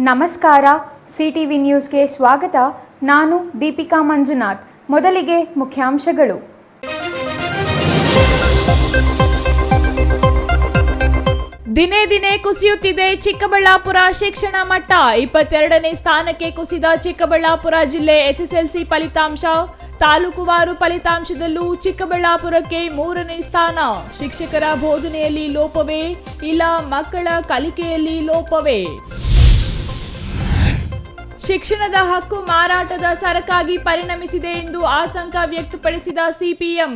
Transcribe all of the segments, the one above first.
ನಮಸ್ಕಾರ. ಸಿಟಿವಿ ನ್ಯೂಸ್ಗೆ ಸ್ವಾಗತ. ನಾನು ದೀಪಿಕಾ ಮಂಜುನಾಥ್. ಮೊದಲಿಗೆ ಮುಖ್ಯಾಂಶಗಳು. ದಿನೇ ದಿನೇ ಕುಸಿಯುತ್ತಿದೆ ಚಿಕ್ಕಬಳ್ಳಾಪುರ ಶಿಕ್ಷಣ ಮಟ್ಟ. 22ನೇ ಸ್ಥಾನಕ್ಕೆ ಕುಸಿದ ಚಿಕ್ಕಬಳ್ಳಾಪುರ ಜಿಲ್ಲೆ ಎಸ್ಎಸ್ಎಲ್ಸಿ ಫಲಿತಾಂಶ. ತಾಲೂಕುವಾರು ಫಲಿತಾಂಶದಲ್ಲೂ ಚಿಕ್ಕಬಳ್ಳಾಪುರಕ್ಕೆ 3ನೇ ಸ್ಥಾನ. ಶಿಕ್ಷಕರ ಬೋಧನೆಯಲ್ಲಿ ಲೋಪವೇ ಇಲ್ಲ, ಮಕ್ಕಳ ಕಲಿಕೆಯಲ್ಲಿ ಲೋಪವೇ? ಶಿಕ್ಷಣದ ಹಕ್ಕು ಮಾರಾಟದ ಸರಕಾಗಿ ಪರಿಣಮಿಸಿದೆ ಎಂದು ಆತಂಕ ವ್ಯಕ್ತಪಡಿಸಿದ ಸಿಪಿಎಂ.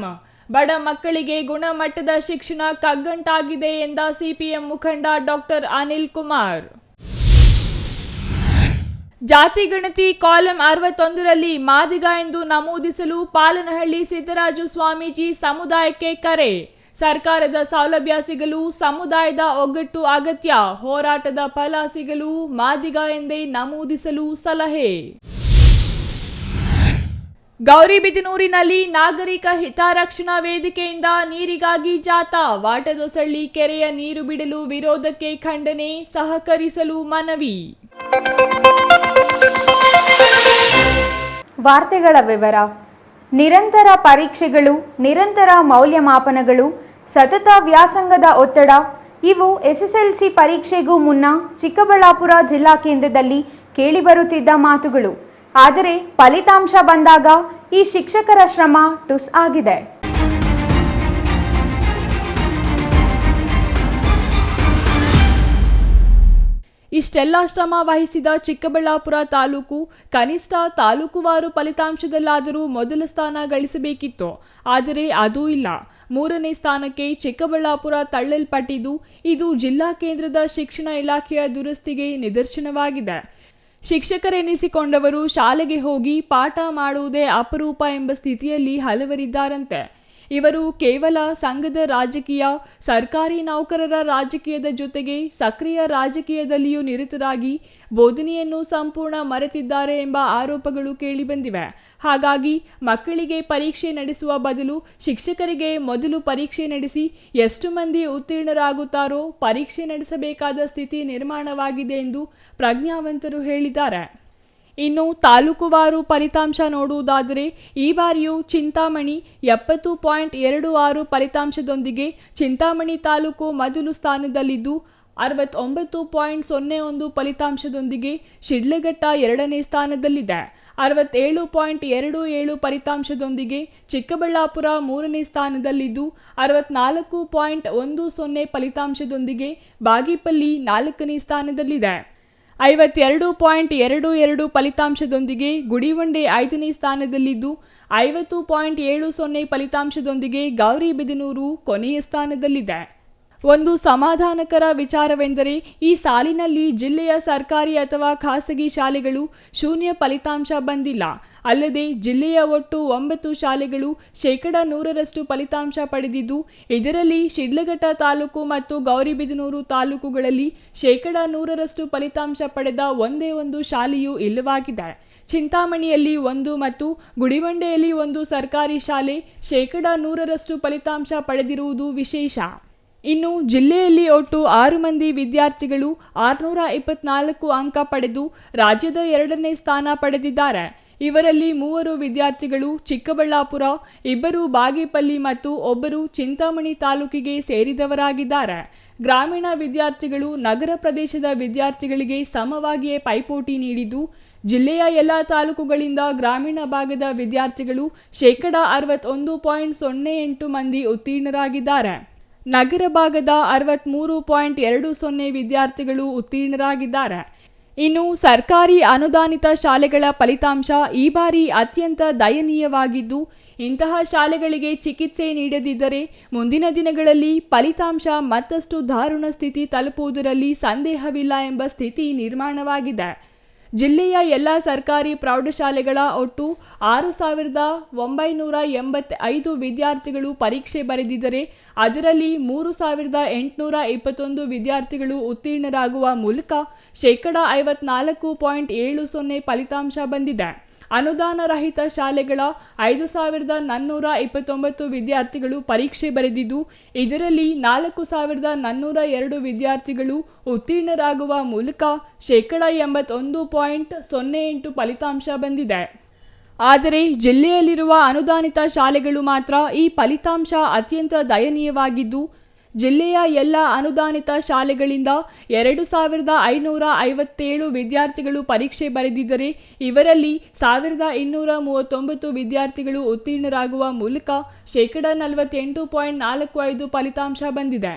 ಬಡ ಮಕ್ಕಳಿಗೆ ಗುಣಮಟ್ಟದ ಶಿಕ್ಷಣ ಕಗ್ಗಂಟಾಗಿದೆ ಎಂದ ಸಿಪಿಎಂ ಮುಖಂಡ ಡಾಕ್ಟರ್ ಅನಿಲ್ ಕುಮಾರ್. ಜಾತಿ ಗಣತಿ ಕಾಲಂ 61ರಲ್ಲಿ ಮಾದಿಗ ಎಂದು ನಮೂದಿಸಲು ಪಾಲನಹಳ್ಳಿ ಸಿದ್ದರಾಜು ಸ್ವಾಮೀಜಿ ಸಮುದಾಯಕ್ಕೆ ಕರೆ. ಸರ್ಕಾರದ ಸೌಲಭ್ಯ ಸಿಗಲು ಸಮುದಾಯದ ಒಗ್ಗಟ್ಟು ಅಗತ್ಯ. ಹೋರಾಟದ ಫಲ ಸಿಗಲು ಮಾದಿಗ ಎಂದೇ ನಮೂದಿಸಲು ಸಲಹೆ. ಗೌರಿಬಿದನೂರಿನಲ್ಲಿ ನಾಗರಿಕ ಹಿತರಕ್ಷಣಾ ವೇದಿಕೆಯಿಂದ ನೀರಿಗಾಗಿ ಜಾಥಾ. ವಾಟದೊಸಳ್ಳಿ ಕೆರೆಯ ನೀರು ಬಿಡಲು ವಿರೋಧಕ್ಕೆ ಖಂಡನೆ, ಸಹಕರಿಸಲು ಮನವಿ. ವಾರ್ತೆಗಳ ವಿವರ. ನಿರಂತರ ಪರೀಕ್ಷೆಗಳು, ನಿರಂತರ ಮೌಲ್ಯಮಾಪನಗಳು, ಸತತ ವ್ಯಾಸಂಗದ ಒತ್ತಡ ಇವು ಎಸ್ಎಸ್ಎಲ್ಸಿ ಪರೀಕ್ಷೆಗೂ ಮುನ್ನ ಚಿಕ್ಕಬಳ್ಳಾಪುರ ಜಿಲ್ಲಾ ಕೇಂದ್ರದಲ್ಲಿ ಕೇಳಿಬರುತ್ತಿದ್ದ ಮಾತುಗಳು. ಆದರೆ ಫಲಿತಾಂಶ ಬಂದಾಗ ಈ ಶಿಕ್ಷಕರ ಶ್ರಮ ಟುಸ್ ಆಗಿದೆ. ಇಷ್ಟೆಲ್ಲ ಶ್ರಮ ವಹಿಸಿದ ಚಿಕ್ಕಬಳ್ಳಾಪುರ ತಾಲೂಕು ಕನಿಷ್ಠ ತಾಲೂಕುವಾರು ಫಲಿತಾಂಶದಲ್ಲಾದರೂ ಮೊದಲ ಸ್ಥಾನ ಗಳಿಸಬೇಕಿತ್ತು. ಆದರೆ ಅದೂ ಇಲ್ಲ. 3ನೇ ಸ್ಥಾನಕ್ಕೆ ಚಿಕ್ಕಬಳ್ಳಾಪುರ ತಳ್ಳಲ್ಪಟ್ಟಿದ್ದು ಇದು ಜಿಲ್ಲಾ ಕೇಂದ್ರದ ಶಿಕ್ಷಣ ಇಲಾಖೆಯ ದುರಸ್ತಿಗೆ ನಿದರ್ಶನವಾಗಿದೆ. ಶಿಕ್ಷಕರೆನಿಸಿಕೊಂಡವರು ಶಾಲೆಗೆ ಹೋಗಿ ಪಾಠ ಮಾಡುವುದೇ ಅಪರೂಪ ಎಂಬ ಸ್ಥಿತಿಯಲ್ಲಿ ಹಲವರಿದ್ದಾರಂತೆ. ಇವರು ಕೇವಲ ಸಂಘದ ರಾಜಕೀಯ, ಸರ್ಕಾರಿ ನೌಕರರ ರಾಜಕೀಯದ ಜೊತೆಗೆ ಸಕ್ರಿಯ ರಾಜಕೀಯದಲ್ಲಿಯೂ ನಿರತರಾಗಿ ಬೋಧನೆಯನ್ನು ಸಂಪೂರ್ಣ ಮರೆತಿದ್ದಾರೆ ಎಂಬ ಆರೋಪಗಳು ಕೇಳಿಬಂದಿವೆ. ಹಾಗಾಗಿ ಮಕ್ಕಳಿಗೆ ಪರೀಕ್ಷೆ ನಡೆಸುವ ಬದಲು ಶಿಕ್ಷಕರಿಗೆ ಮೊದಲು ಪರೀಕ್ಷೆ ನಡೆಸಿ ಎಷ್ಟು ಮಂದಿ ಉತ್ತೀರ್ಣರಾಗುತ್ತಾರೋ ಪರೀಕ್ಷೆ ನಡೆಸಬೇಕಾದ ಸ್ಥಿತಿ ನಿರ್ಮಾಣವಾಗಿದೆ ಎಂದು ಪ್ರಜ್ಞಾವಂತರು ಹೇಳಿದ್ದಾರೆ. ಇನ್ನು ತಾಲೂಕುವಾರು ಫಲಿತಾಂಶ ನೋಡುವುದಾದರೆ ಈ ಬಾರಿಯೂ ಚಿಂತಾಮಣಿ 70.26 ಫಲಿತಾಂಶದೊಂದಿಗೆ ಚಿಂತಾಮಣಿ ತಾಲೂಕು ಮೊದಲು ಸ್ಥಾನದಲ್ಲಿದ್ದು, 69.01 ಫಲಿತಾಂಶದೊಂದಿಗೆ ಶಿಡ್ಲಘಟ್ಟ 2ನೇ ಸ್ಥಾನದಲ್ಲಿದೆ. 67.27 ಫಲಿತಾಂಶದೊಂದಿಗೆ ಚಿಕ್ಕಬಳ್ಳಾಪುರ 3ನೇ ಸ್ಥಾನದಲ್ಲಿದ್ದು, 64.10 ಫಲಿತಾಂಶದೊಂದಿಗೆ ಬಾಗೇಪಲ್ಲಿ 4ನೇ ಸ್ಥಾನದಲ್ಲಿದೆ. 52.22 ಫಲಿತಾಂಶದೊಂದಿಗೆ ಗುಡಿವಂಡೆ 5ನೇ ಸ್ಥಾನದಲ್ಲಿದ್ದು, 50.70 ಫಲಿತಾಂಶದೊಂದಿಗೆ ಗೌರಿಬಿದನೂರು ಕೊನೆಯ ಸ್ಥಾನದಲ್ಲಿದೆ. ಒಂದು ಸಮಾಧಾನಕರ ವಿಚಾರವೆಂದರೆ ಈ ಸಾಲಿನಲ್ಲಿ ಜಿಲ್ಲೆಯ ಸರ್ಕಾರಿ ಅಥವಾ ಖಾಸಗಿ ಶಾಲೆಗಳು ಶೂನ್ಯ ಫಲಿತಾಂಶ ಬಂದಿಲ್ಲ. ಅಲ್ಲದೆ ಜಿಲ್ಲೆಯ ಒಟ್ಟು 9 ಶಾಲೆಗಳು 100% ಫಲಿತಾಂಶ ಪಡೆದಿದ್ದು, ಇದರಲ್ಲಿ ಶಿಡ್ಲಘಟ್ಟ ತಾಲೂಕು ಮತ್ತು ಗೌರಿಬಿದನೂರು ತಾಲೂಕುಗಳಲ್ಲಿ 100% ಫಲಿತಾಂಶ ಪಡೆದ ಒಂದೇ ಒಂದು ಶಾಲೆಯೂ ಇಲ್ಲವಾಗಿದೆ. ಚಿಂತಾಮಣಿಯಲ್ಲಿ 1 ಮತ್ತು ಗುಡಿವಂಡೆಯಲ್ಲಿ 1 ಸರ್ಕಾರಿ ಶಾಲೆ 100% ಫಲಿತಾಂಶ ಪಡೆದಿರುವುದು ವಿಶೇಷ. ಇನ್ನು ಜಿಲ್ಲೆಯಲ್ಲಿ ಒಟ್ಟು 6 ಮಂದಿ ವಿದ್ಯಾರ್ಥಿಗಳು 624 ಅಂಕ ಪಡೆದು ರಾಜ್ಯದ 2ನೇ ಸ್ಥಾನ ಪಡೆದಿದ್ದಾರೆ. ಇವರಲ್ಲಿ 3 ವಿದ್ಯಾರ್ಥಿಗಳು ಚಿಕ್ಕಬಳ್ಳಾಪುರ, 2 ಬಾಗೇಪಲ್ಲಿ ಮತ್ತು 1 ಚಿಂತಾಮಣಿ ತಾಲೂಕಿಗೆ ಸೇರಿದವರಾಗಿದ್ದಾರೆ. ಗ್ರಾಮೀಣ ವಿದ್ಯಾರ್ಥಿಗಳು ನಗರ ಪ್ರದೇಶದ ವಿದ್ಯಾರ್ಥಿಗಳಿಗೆ ಸಮವಾಗಿಯೇ ಪೈಪೋಟಿ ನೀಡಿದ್ದು, ಜಿಲ್ಲೆಯ ಎಲ್ಲ ತಾಲೂಕುಗಳಿಂದ ಗ್ರಾಮೀಣ ಭಾಗದ ವಿದ್ಯಾರ್ಥಿಗಳು 61.08 ಮಂದಿ ಉತ್ತೀರ್ಣರಾಗಿದ್ದಾರೆ. ನಗರ ಭಾಗದ 63.20 ವಿದ್ಯಾರ್ಥಿಗಳು ಉತ್ತೀರ್ಣರಾಗಿದ್ದಾರೆ. ಇನ್ನು ಸರ್ಕಾರಿ ಅನುದಾನಿತ ಶಾಲೆಗಳ ಫಲಿತಾಂಶ ಈ ಬಾರಿ ಅತ್ಯಂತ ದಯನೀಯವಾಗಿದ್ದು, ಇಂತಹ ಶಾಲೆಗಳಿಗೆ ಚಿಕಿತ್ಸೆ ನೀಡದಿದ್ದರೆ ಮುಂದಿನ ದಿನಗಳಲ್ಲಿ ಫಲಿತಾಂಶ ಮತ್ತಷ್ಟು ದಾರುಣ ಸ್ಥಿತಿ ತಲುಪುವುದರಲ್ಲಿ ಸಂದೇಹವಿಲ್ಲ ಎಂಬ ಸ್ಥಿತಿ ನಿರ್ಮಾಣವಾಗಿದೆ. ಜಿಲ್ಲೆಯ ಎಲ್ಲ ಸರ್ಕಾರಿ ಪ್ರೌಢಶಾಲೆಗಳ ಒಟ್ಟು 6,985 ವಿದ್ಯಾರ್ಥಿಗಳು ಪರೀಕ್ಷೆ ಬರೆದಿದ್ದರೆ ಅದರಲ್ಲಿ 3,821 ವಿದ್ಯಾರ್ಥಿಗಳು ಉತ್ತೀರ್ಣರಾಗುವ ಮೂಲಕ 54.70 ಫಲಿತಾಂಶ ಬಂದಿದೆ. ಅನುದಾನ ರಹಿತ ಶಾಲೆಗಳ 5,429 ವಿದ್ಯಾರ್ಥಿಗಳು ಪರೀಕ್ಷೆ ಬರೆದಿದ್ದು, ಇದರಲ್ಲಿ 4,402 ವಿದ್ಯಾರ್ಥಿಗಳು ಉತ್ತೀರ್ಣರಾಗುವ ಮೂಲಕ 81.08% ಫಲಿತಾಂಶ ಬಂದಿದೆ. ಆದರೆ ಜಿಲ್ಲೆಯಲ್ಲಿರುವ ಅನುದಾನಿತ ಶಾಲೆಗಳು ಮಾತ್ರ ಈ ಫಲಿತಾಂಶ ಅತ್ಯಂತ ದಯನೀಯವಾಗಿದ್ದು, ಜಿಲ್ಲೆಯ ಎಲ್ಲ ಅನುದಾನಿತ ಶಾಲೆಗಳಿಂದ 2,557 ವಿದ್ಯಾರ್ಥಿಗಳು ಪರೀಕ್ಷೆ ಬರೆದಿದ್ದರೆ ಇವರಲ್ಲಿ 1,239 ವಿದ್ಯಾರ್ಥಿಗಳು ಉತ್ತೀರ್ಣರಾಗುವ ಮೂಲಕ 48.45% ಫಲಿತಾಂಶ ಬಂದಿದೆ.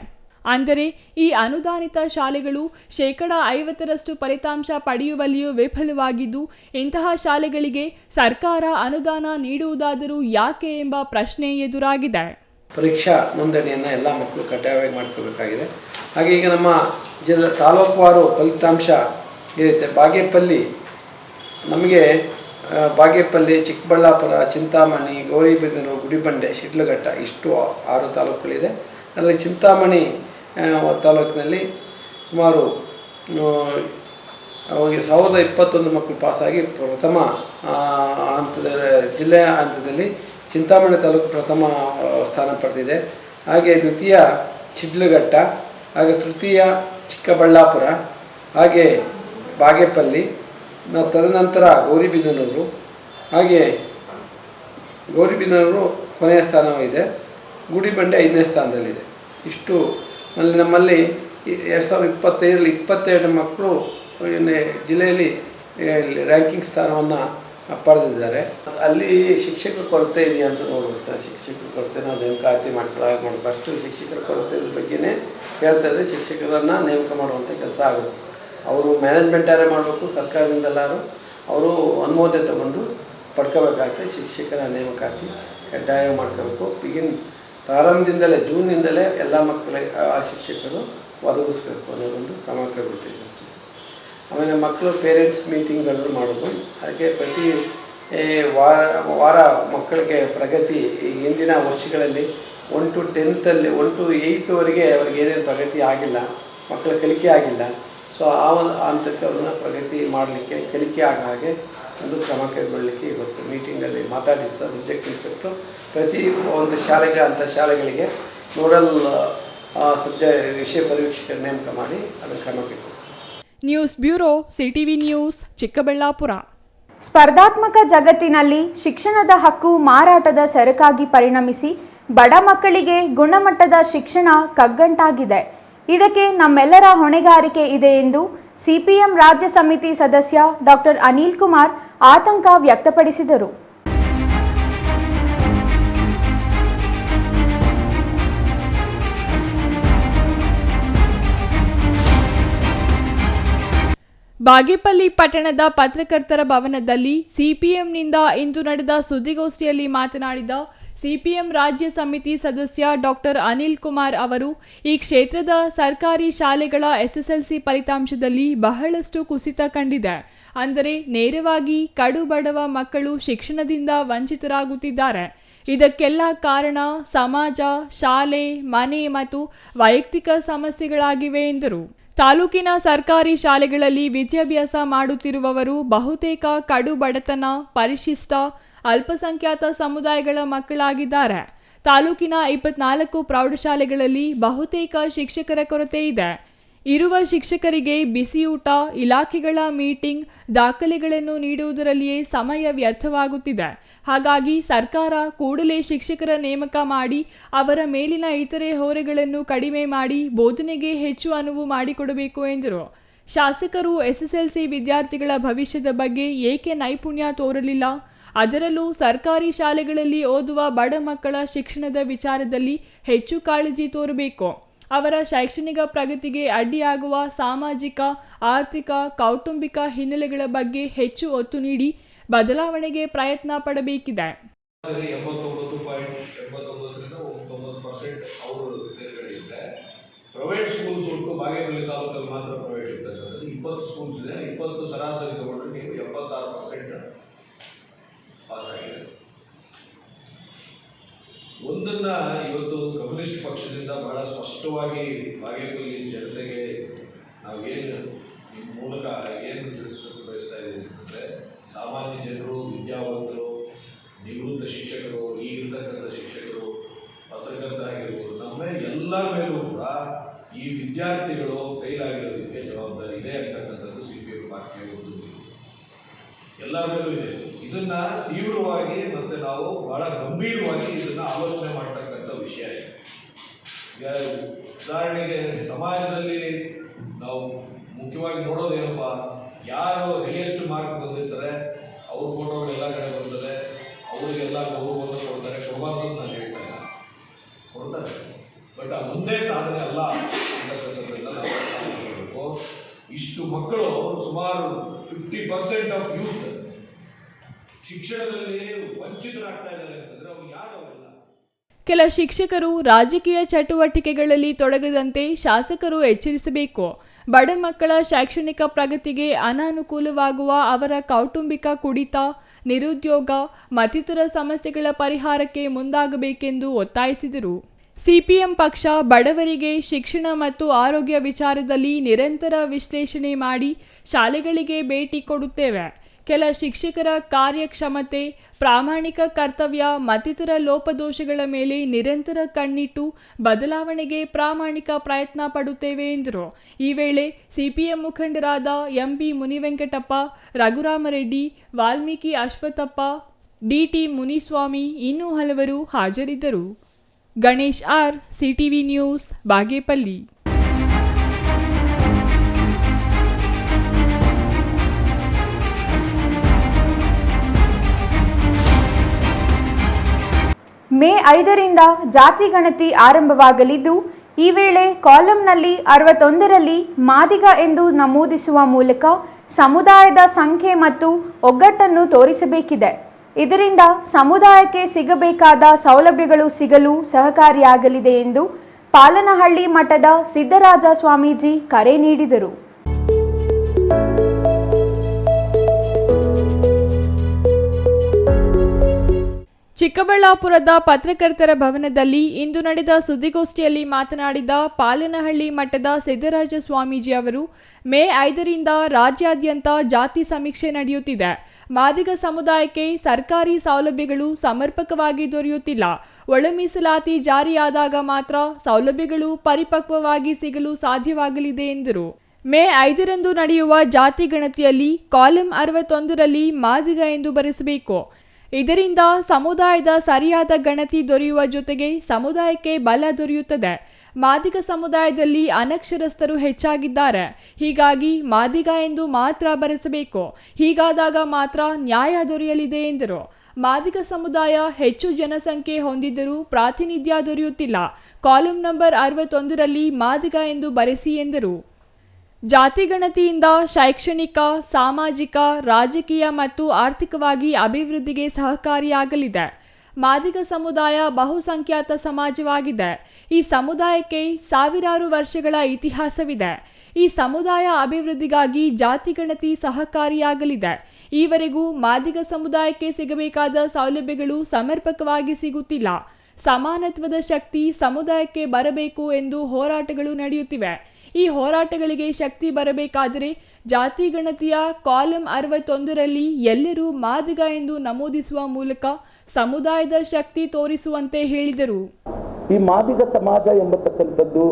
ಅಂದರೆ ಈ ಅನುದಾನಿತ ಶಾಲೆಗಳು 50% ಫಲಿತಾಂಶ ಪಡೆಯುವಲ್ಲಿಯೂ ವಿಫಲವಾಗಿದ್ದು, ಇಂತಹ ಶಾಲೆಗಳಿಗೆ ಸರ್ಕಾರ ಅನುದಾನ ನೀಡುವುದಾದರೂ ಯಾಕೆ ಎಂಬ ಪ್ರಶ್ನೆ ಎದುರಾಗಿದೆ. ಪರೀಕ್ಷಾ ನೋಂದಣಿಯನ್ನು ಎಲ್ಲ ಮಕ್ಕಳು ಕಡ್ಡಾಯವಾಗಿ ಮಾಡ್ಕೋಬೇಕಾಗಿದೆ. ಹಾಗೆ ಈಗ ನಮ್ಮ ತಾಲೂಕುವಾರು ಫಲಿತಾಂಶ ಇರುತ್ತೆ. ಬಾಗೇಪಲ್ಲಿ, ಚಿಕ್ಕಬಳ್ಳಾಪುರ, ಚಿಂತಾಮಣಿ, ಗೌರಿಬಿದನೂರು, ಗುಡಿಬಂಡೆ, ಶಿಡ್ಲಘಟ್ಟ ಇಷ್ಟು 6 ತಾಲೂಕುಗಳಿದೆ. ಅದರಲ್ಲಿ ಚಿಂತಾಮಣಿ ತಾಲೂಕಿನಲ್ಲಿ ಸುಮಾರು 1,021 ಮಕ್ಕಳು ಪಾಸಾಗಿ ಪ್ರಥಮ ಹಂತದ ಜಿಲ್ಲೆಯ ಹಂತದಲ್ಲಿ ಚಿಂತಾಮಣಿ ತಾಲೂಕು ಪ್ರಥಮ ಸ್ಥಾನ ಪಡೆದಿದೆ. ಹಾಗೆ ದ್ವಿತೀಯ ಶಿಡ್ಲಘಟ್ಟ, ಹಾಗೆ ತೃತೀಯ ಚಿಕ್ಕಬಳ್ಳಾಪುರ, ಹಾಗೆ ಬಾಗೇಪಲ್ಲಿ, ತದನಂತರ ಗೌರಿಬಿದನೂರು, ಹಾಗೆ ಗೌರಿಬಿದನೂರು ಕೊನೆಯ ಸ್ಥಾನವಿದೆ. ಗುಡಿಬಂಡೆ 5ನೇ ಸ್ಥಾನದಲ್ಲಿದೆ. ಇಷ್ಟು ನಮ್ಮಲ್ಲಿ 2025ರಲ್ಲಿ 22 ಮಕ್ಕಳು ಜಿಲ್ಲೆಯಲ್ಲಿ ರ್ಯಾಂಕಿಂಗ್ ಸ್ಥಾನವನ್ನು ಪಡೆದಿದ್ದಾರೆ. ಅಲ್ಲಿ ಶಿಕ್ಷಕರ ಕೊರತೆ ಇದೆಯಾ ಅಂತ ನೋಡೋದು ಸರ್. ಶಿಕ್ಷಕರ ಕೊರತೆ ನಾವು ನೇಮಕಾತಿ ಮಾಡ್ಕೊಳ್ಳೋದು ಫಸ್ಟು ಶಿಕ್ಷಕರ ಕೊರತೆ ಬಗ್ಗೆನೇ ಹೇಳ್ತಾ ಇದ್ದರೆ ಶಿಕ್ಷಕರನ್ನು ನೇಮಕ ಮಾಡುವಂಥ ಕೆಲಸ ಆಗುತ್ತೆ. ಅವರು ಮ್ಯಾನೇಜ್ಮೆಂಟಾರೇ ಮಾಡಬೇಕು, ಸರ್ಕಾರದಿಂದೆಲ್ಲರೂ ಅವರು ಅನುಮೋದನೆ ತಗೊಂಡು ಪಡ್ಕೋಬೇಕಾಗುತ್ತೆ. ಶಿಕ್ಷಕರ ನೇಮಕಾತಿ ಕಡ್ಡಾಯ ಮಾಡ್ಕೋಬೇಕು. ಪ್ರಾರಂಭದಿಂದಲೇ ಜೂನ್ನಿಂದಲೇ ಎಲ್ಲ ಮಕ್ಕಳಿಗೆ ಆ ಶಿಕ್ಷಕರು ಒದಗಿಸ್ಬೇಕು ಅನ್ನೋದೊಂದು ಕ್ರಮ ಕೈಗೊಳ್ತೀವಿ ಅಷ್ಟೇ. ಆಮೇಲೆ ಮಕ್ಕಳು ಪೇರೆಂಟ್ಸ್ ಮೀಟಿಂಗ್ಗಳನ್ನು ಮಾಡೋದು, ಹಾಗೆ ಪ್ರತಿ ವಾರ ಮಕ್ಕಳಿಗೆ ಪ್ರಗತಿ ಹಿಂದಿನ ವರ್ಷಗಳಲ್ಲಿ 1 to 10th 1 to 8thವರೆಗೆ ಅವ್ರಿಗೆ ಏನೇನು ಪ್ರಗತಿ ಆಗಿಲ್ಲ, ಮಕ್ಕಳ ಕಲಿಕೆ ಆಗಿಲ್ಲ, ಸೊ ಆ ಒಂದು ಹಂತಕ್ಕೆ ಅವ್ರನ್ನ ಪ್ರಗತಿ ಮಾಡಲಿಕ್ಕೆ ಕಲಿಕೆ ಆಗೋ ಹಾಗೆ ಒಂದು ಕ್ರಮ ಕೈಗೊಳ್ಳಲಿಕ್ಕೆ ಇವತ್ತು ಮೀಟಿಂಗಲ್ಲಿ ಮಾತಾಡಿ ಸಬ್ಜೆಕ್ಟ್ ಇನ್ಸ್ಪೆಕ್ಟ್ರು ಪ್ರತಿ ಒಂದು ಶಾಲೆಗೆ ಅಂಥ ಶಾಲೆಗಳಿಗೆ ನೋಡಲ್ ವಿಷಯ ಪರೀಕ್ಷಕರ ನೇಮಕ ಮಾಡಿ ಅದರ ಕ್ರಮ ಕೈಗೊಳ್ಳಿ. News bureau, CTV news, Chikkaballapur. ಸ್ಪರ್ಧಾತ್ಮಕ ಜಗತ್ತಿನಲ್ಲಿ ಶಿಕ್ಷಣದ ಹಕ್ಕು ಮಾರಾಟದ ಸರಕಾಗಿ ಪರಿಣಮಿಸಿ ಬಡ ಮಕ್ಕಳಿಗೆ ಗುಣಮಟ್ಟದ ಶಿಕ್ಷಣ ಕಗ್ಗಂಟಾಗಿದೆ. ಇದಕ್ಕೆ ನಮ್ಮೆಲ್ಲರ ಹೊಣೆಗಾರಿಕೆ ಇದೆ ಎಂದು ಸಿಪಿಎಂ ರಾಜ್ಯ ಸಮಿತಿ ಸದಸ್ಯ ಡಾಕ್ಟರ್ ಅನಿಲ್ ಕುಮಾರ್ ಆತಂಕ ವ್ಯಕ್ತಪಡಿಸಿದರು. ಬಾಗೇಪಲ್ಲಿ ಪಟ್ಟಣದ ಪತ್ರಕರ್ತರ ಭವನದಲ್ಲಿ ಸಿಪಿಎಂನಿಂದ ಇಂದು ನಡೆದ ಸುದ್ದಿಗೋಷ್ಠಿಯಲ್ಲಿ ಮಾತನಾಡಿದ ಸಿಪಿಎಂ ರಾಜ್ಯ ಸಮಿತಿ ಸದಸ್ಯ ಡಾಕ್ಟರ್ ಅನಿಲ್ ಕುಮಾರ್ ಅವರು, ಈ ಕ್ಷೇತ್ರದ ಸರ್ಕಾರಿ ಶಾಲೆಗಳ ಎಸ್ಎಸ್ಎಲ್ಸಿ ಫಲಿತಾಂಶದಲ್ಲಿ ಬಹಳಷ್ಟು ಕುಸಿತ ಕಂಡಿದೆ. ಅಂದರೆ ನೇರವಾಗಿ ಕಡು ಬಡವ ಮಕ್ಕಳು ಶಿಕ್ಷಣದಿಂದ ವಂಚಿತರಾಗುತ್ತಿದ್ದಾರೆ. ಇದಕ್ಕೆಲ್ಲ ಕಾರಣ ಸಮಾಜ, ಶಾಲೆ, ಮನೆ ಮತ್ತು ವೈಯಕ್ತಿಕ ಸಮಸ್ಯೆಗಳಾಗಿವೆ ಎಂದರು. ತಾಲೂಕಿನ ಸರ್ಕಾರಿ ಶಾಲೆಗಳಲ್ಲಿ ವಿದ್ಯಾಭ್ಯಾಸ ಮಾಡುತ್ತಿರುವವರು ಬಹುತೇಕ ಕಡು ಬಡತನ, ಪರಿಶಿಷ್ಟ, ಅಲ್ಪಸಂಖ್ಯಾತ ಸಮುದಾಯಗಳ ಮಕ್ಕಳಾಗಿದ್ದಾರೆ. ತಾಲೂಕಿನ 24 ಪ್ರೌಢಶಾಲೆಗಳಲ್ಲಿ ಬಹುತೇಕ ಶಿಕ್ಷಕರ ಕೊರತೆ ಇದೆ. ಇರುವ ಶಿಕ್ಷಕರಿಗೆ ಬಿಸಿಯೂಟ, ಇಲಾಖೆಗಳ ಮೀಟಿಂಗ್, ದಾಖಲೆಗಳನ್ನು ನೀಡುವುದರಲ್ಲಿಯೇ ಸಮಯ ವ್ಯರ್ಥವಾಗುತ್ತಿದೆ. ಹಾಗಾಗಿ ಸರ್ಕಾರ ಕೂಡಲೇ ಶಿಕ್ಷಕರ ನೇಮಕ ಮಾಡಿ ಅವರ ಮೇಲಿನ ಇತರೆ ಹೊರೆಗಳನ್ನು ಕಡಿಮೆ ಮಾಡಿ ಬೋಧನೆಗೆ ಹೆಚ್ಚು ಅನುವು ಮಾಡಿಕೊಡಬೇಕು ಎಂದರು. ಶಾಸಕರು ಎಸ್ಎಸ್ಎಲ್ಸಿ ವಿದ್ಯಾರ್ಥಿಗಳ ಭವಿಷ್ಯದ ಬಗ್ಗೆ ಏಕೆ ನೈಪುಣ್ಯ ತೋರಲಿಲ್ಲ? ಅದರಲ್ಲೂ ಸರ್ಕಾರಿ ಶಾಲೆಗಳಲ್ಲಿ ಓದುವ ಬಡ ಮಕ್ಕಳ ಶಿಕ್ಷಣದ ವಿಚಾರದಲ್ಲಿ ಹೆಚ್ಚು ಕಾಳಜಿ ತೋರಬೇಕು. ಅವರ ಶೈಕ್ಷಣಿಕ ಪ್ರಗತಿಗೆ ಅಡ್ಡಿಯಾಗುವ ಸಾಮಾಜಿಕ, ಆರ್ಥಿಕ, ಕೌಟುಂಬಿಕ ಹಿನ್ನೆಲೆಗಳ ಬಗ್ಗೆ ಹೆಚ್ಚು ಒತ್ತು ನೀಡಿ ಬದಲಾವಣೆಗೆ ಪ್ರಯತ್ನ ಪಡಬೇಕಿದೆ. 89.89% ಅವರು ವಿದ್ಯಾರ್ಥಿಗಳಿದ್ರೆ ಪ್ರೈವೇಟ್ ಸ್ಕೂಲ್ಸ್ ಉಂಟು. ಬಾಗೇಪಲ್ಲಿ ತಾಲೂಕಲ್ಲಿ ಮಾತ್ರ ಪ್ರೈವೇಟ್ ಇರ್ತಕ್ಕಂಥದ್ದು 20 ಸ್ಕೂಲ್ಸ್ ಇದೆ. 20 ಸರಾಸರಿ ತಗೊಂಡ್ರೆ ನೀವು 76% ಪಾಸ್ ಆಗಿದೆ. ಒಂದನ್ನ ಇವತ್ತು ಕಮ್ಯುನಿಸ್ಟ್ ಪಕ್ಷದಿಂದ ಬಹಳ ಸ್ಪಷ್ಟವಾಗಿ ಬಾಗೇಪಲ್ಲಿ ಜನತೆಗೆ ನಾವು ಏನು ಮೂಲಕ ಏನು ತಿಳಿಸೋಕೆ ಬಯಸ್ತಾ ಇದ್ದೀವಿ ಅಂತಂದರೆ, ಸಾಮಾನ್ಯ ಜನರು, ವಿದ್ಯಾವಂತರು, ನಿವೃತ್ತ ಶಿಕ್ಷಕರು, ಈಗಿರ್ತಕ್ಕಂಥ ಶಿಕ್ಷಕರು, ಪತ್ರಕರ್ತರಾಗಿರ್ಬೋದು, ನಮ್ಮ ಎಲ್ಲ ಮೇಲೂ ಕೂಡ ಈ ವಿದ್ಯಾರ್ಥಿಗಳು ಫೇಲ್ ಆಗಿರೋದಕ್ಕೆ ಜವಾಬ್ದಾರಿ ಇದೆ ಅಂತಕ್ಕಂಥದ್ದು CPM ಪಾರ್ಟಿಯ ಒಂದು ಎಲ್ಲರ ಮೇಲೂ ಇದೆ. ಇದನ್ನ ತೀವ್ರವಾಗಿ ಮತ್ತೆ ನಾವು ಬಹಳ ಗಂಭೀರವಾಗಿ ಇದನ್ನ ಆಲೋಚನೆ ಮಾಡ್ತಕ್ಕಂಥ ವಿಷಯ ಇದೆ. ಈಗ ಉದಾಹರಣೆಗೆ ಸಮಾಜದಲ್ಲಿ ನಾವು ಮುಖ್ಯವಾಗಿ ನೋಡೋದೇನಪ್ಪ, ಯಾರು ಹೈಯೆಸ್ಟ್ ಮಾರ್ಕ್ ಬಂದಿರ್ತಾರೆ ಅವ್ರ ಫೋಟೋಗಳು ಎಲ್ಲ ಕಡೆ ಬರ್ತದೆ, ಅವರಿಗೆಲ್ಲ ಗೌರವವನ್ನು ಕೊಡ್ತಾರೆ. ಕೊಡಬಾರ್ದು ಅಂತ ನಾನು ಹೇಳ್ತಾ ಇಲ್ಲ, ಕೊಡ್ತಾರೆ, ಬಟ್ ಮುಂದೆ ಸಾಧನೆ ಅಲ್ಲ ಅಂತಕ್ಕಂಥದ್ದೆಲ್ಲ ನಾವು ಮಾಡಬೇಕು. ಇಷ್ಟು ಮಕ್ಕಳು, ಸುಮಾರು 50% ಆಫ್ ಯೂತ್ ಶಿಕ್ಷಣದಲ್ಲಿ ವಂಚಿತರಾಗ್ತಾ ಇದ್ದಾರೆ ಅಂತಂದ್ರೆ ಅವ್ರು ಯಾರು ಅವರೆಲ್ಲ? ಕೆಲ ಶಿಕ್ಷಕರು ರಾಜಕೀಯ ಚಟುವಟಿಕೆಗಳಲ್ಲಿ ತೊಡಗದಂತೆ ಶಾಸಕರು ಎಚ್ಚರಿಸಬೇಕು. ಬಡ ಮಕ್ಕಳ ಶೈಕ್ಷಣಿಕ ಪ್ರಗತಿಗೆ ಅನಾನುಕೂಲವಾಗುವ ಅವರ ಕೌಟುಂಬಿಕ ಕುಡಿತ, ನಿರುದ್ಯೋಗ ಮತ್ತಿತರ ಸಮಸ್ಯೆಗಳ ಪರಿಹಾರಕ್ಕೆ ಮುಂದಾಗಬೇಕೆಂದು ಒತ್ತಾಯಿಸಿದರು. CPM ಪಕ್ಷ ಬಡವರಿಗೆ ಶಿಕ್ಷಣ ಮತ್ತು ಆರೋಗ್ಯ ವಿಚಾರದಲ್ಲಿ ನಿರಂತರ ವಿಶ್ಲೇಷಣೆ ಮಾಡಿ ಶಾಲೆಗಳಿಗೆ ಭೇಟಿ ಕೊಡುತ್ತೇವೆ. ಕೆಲ ಶಿಕ್ಷಕರ ಕಾರ್ಯಕ್ಷಮತೆ, ಪ್ರಾಮಾಣಿಕ ಕರ್ತವ್ಯ ಮತ್ತಿತರ ಲೋಪದೋಷಗಳ ಮೇಲೆ ನಿರಂತರ ಕಣ್ಣಿಟ್ಟು ಬದಲಾವಣೆಗೆ ಪ್ರಾಮಾಣಿಕ ಪ್ರಯತ್ನ ಪಡುತ್ತೇವೆ ಎಂದರು. ಈ ವೇಳೆ CPM ಮುಖಂಡರಾದ MB ಮುನಿವೆಂಕಟಪ್ಪ, ರಘುರಾಮರೆಡ್ಡಿ, ವಾಲ್ಮೀಕಿ ಅಶ್ವತ್ಥಪ್ಪ, DT ಮುನಿಸ್ವಾಮಿ ಇನ್ನೂ ಹಲವರು ಹಾಜರಿದ್ದರು. Ganesh R, CTV news, Bagepalli. May 5ರಿಂದ ಜಾತಿ ಗಣತಿ ಆರಂಭವಾಗಲಿದ್ದು, ಈ ವೇಳೆ ಕಾಲಂನಲ್ಲಿ 61ರಲ್ಲಿ ಮಾದಿಗ ಎಂದು ನಮೂದಿಸುವ ಮೂಲಕ ಸಮುದಾಯದ ಸಂಖ್ಯೆ ಮತ್ತು ಒಗ್ಗಟ್ಟನ್ನು ತೋರಿಸಬೇಕಿದೆ. ಇದರಿಂದ ಸಮುದಾಯಕ್ಕೆ ಸಿಗಬೇಕಾದ ಸೌಲಭ್ಯಗಳು ಸಿಗಲು ಸಹಕಾರಿಯಾಗಲಿದೆ ಎಂದು ಪಾಲನಹಳ್ಳಿ ಮಠದ ಸಿದ್ದರಾಜ ಸ್ವಾಮೀಜಿ ಕರೆ ನೀಡಿದರು. ಚಿಕ್ಕಬಳ್ಳಾಪುರದ ಪತ್ರಕರ್ತರ ಭವನದಲ್ಲಿ ಇಂದು ನಡೆದ ಸುದ್ದಿಗೋಷ್ಠಿಯಲ್ಲಿ ಮಾತನಾಡಿದ ಪಾಲನಹಳ್ಳಿ ಮಠದ ಸಿದ್ದರಾಜ ಸ್ವಾಮೀಜಿ ಅವರು, ಮೇ 5ರಿಂದ ರಾಜ್ಯಾದ್ಯಂತ ಜಾತಿ ಸಮೀಕ್ಷೆ ನಡೆಯುತ್ತಿದೆ. ಮಾದಿಗ ಸಮುದಾಯಕ್ಕೆ ಸರ್ಕಾರಿ ಸೌಲಭ್ಯಗಳು ಸಮರ್ಪಕವಾಗಿ ದೊರೆಯುತ್ತಿಲ್ಲ. ಒಳ ಮೀಸಲಾತಿ ಜಾರಿಯಾದಾಗ ಮಾತ್ರ ಸೌಲಭ್ಯಗಳು ಪರಿಪಕ್ವವಾಗಿ ಸಿಗಲು ಸಾಧ್ಯವಾಗಲಿದೆ ಎಂದರು. ಮೇ 5ರಂದು ನಡೆಯುವ ಜಾತಿ ಗಣತಿಯಲ್ಲಿ ಕಾಲಂ 61ರಲ್ಲಿ ಮಾದಿಗ ಎಂದು ಬರೆಸಬೇಕು. ಇದರಿಂದ ಸಮುದಾಯದ ಸರಿಯಾದ ಗಣತಿ ದೊರೆಯುವ ಜೊತೆಗೆ ಸಮುದಾಯಕ್ಕೆ ಬಲ ದೊರೆಯುತ್ತದೆ. ಮಾದಿಗ ಸಮುದಾಯದಲ್ಲಿ ಅನಕ್ಷರಸ್ಥರು ಹೆಚ್ಚಾಗಿದ್ದಾರೆ. ಹೀಗಾಗಿ ಮಾದಿಗ ಎಂದು ಮಾತ್ರ ಬರೆಸಬೇಕು. ಹೀಗಾದಾಗ ಮಾತ್ರ ನ್ಯಾಯ ದೊರೆಯಲಿದೆ ಎಂದರು. ಮಾದಿಗ ಸಮುದಾಯ ಹೆಚ್ಚು ಜನಸಂಖ್ಯೆ ಹೊಂದಿದ್ದರೂ ಪ್ರಾತಿನಿಧ್ಯ ದೊರೆಯುತ್ತಿಲ್ಲ. ಕಾಲಂ ನಂಬರ್ 61ರಲ್ಲಿ ಮಾದಿಗ ಎಂದು ಬರೆಸಿ ಎಂದರು. ಜಾತಿ ಗಣತಿಯಿಂದ ಶೈಕ್ಷಣಿಕ, ಸಾಮಾಜಿಕ, ರಾಜಕೀಯ ಮತ್ತು ಆರ್ಥಿಕವಾಗಿ ಅಭಿವೃದ್ಧಿಗೆ ಸಹಕಾರಿಯಾಗಲಿದೆ. ಮಾದಿಗ ಸಮುದಾಯ ಬಹುಸಂಖ್ಯಾತ ಸಮಾಜವಾಗಿದೆ. ಈ ಸಮುದಾಯಕ್ಕೆ ಸಾವಿರಾರು ವರ್ಷಗಳ ಇತಿಹಾಸವಿದೆ. ಈ ಸಮುದಾಯ ಅಭಿವೃದ್ಧಿಗಾಗಿ ಜಾತಿ ಗಣತಿ ಸಹಕಾರಿಯಾಗಲಿದೆ. ಈವರೆಗೂ ಮಾದಿಗ ಸಮುದಾಯಕ್ಕೆ ಸಿಗಬೇಕಾದ ಸೌಲಭ್ಯಗಳು ಸಮರ್ಪಕವಾಗಿ ಸಿಗುತ್ತಿಲ್ಲ. ಸಮಾನತ್ವದ ಶಕ್ತಿ ಸಮುದಾಯಕ್ಕೆ ಬರಬೇಕು ಎಂದು ಹೋರಾಟಗಳು ನಡೆಯುತ್ತಿವೆ. ಈ ಹೋರಾಟಗಳಿಗೆ ಶಕ್ತಿ ಬರಬೇಕಾದರೆ ಜಾತಿ ಗಣತಿಯ ಕಾಲಂ 61ರಲ್ಲಿ ಎಲ್ಲರೂ ಮಾದಿಗ ಎಂದು ನಮೂದಿಸುವ ಮೂಲಕ ಸಮುದಾಯದ ಶಕ್ತಿ ತೋರಿಸುವಂತೆ ಹೇಳಿದರು. ಈ ಮಾದಿಗ ಸಮಾಜ ಎಂಬತಕ್ಕಂಥದ್ದು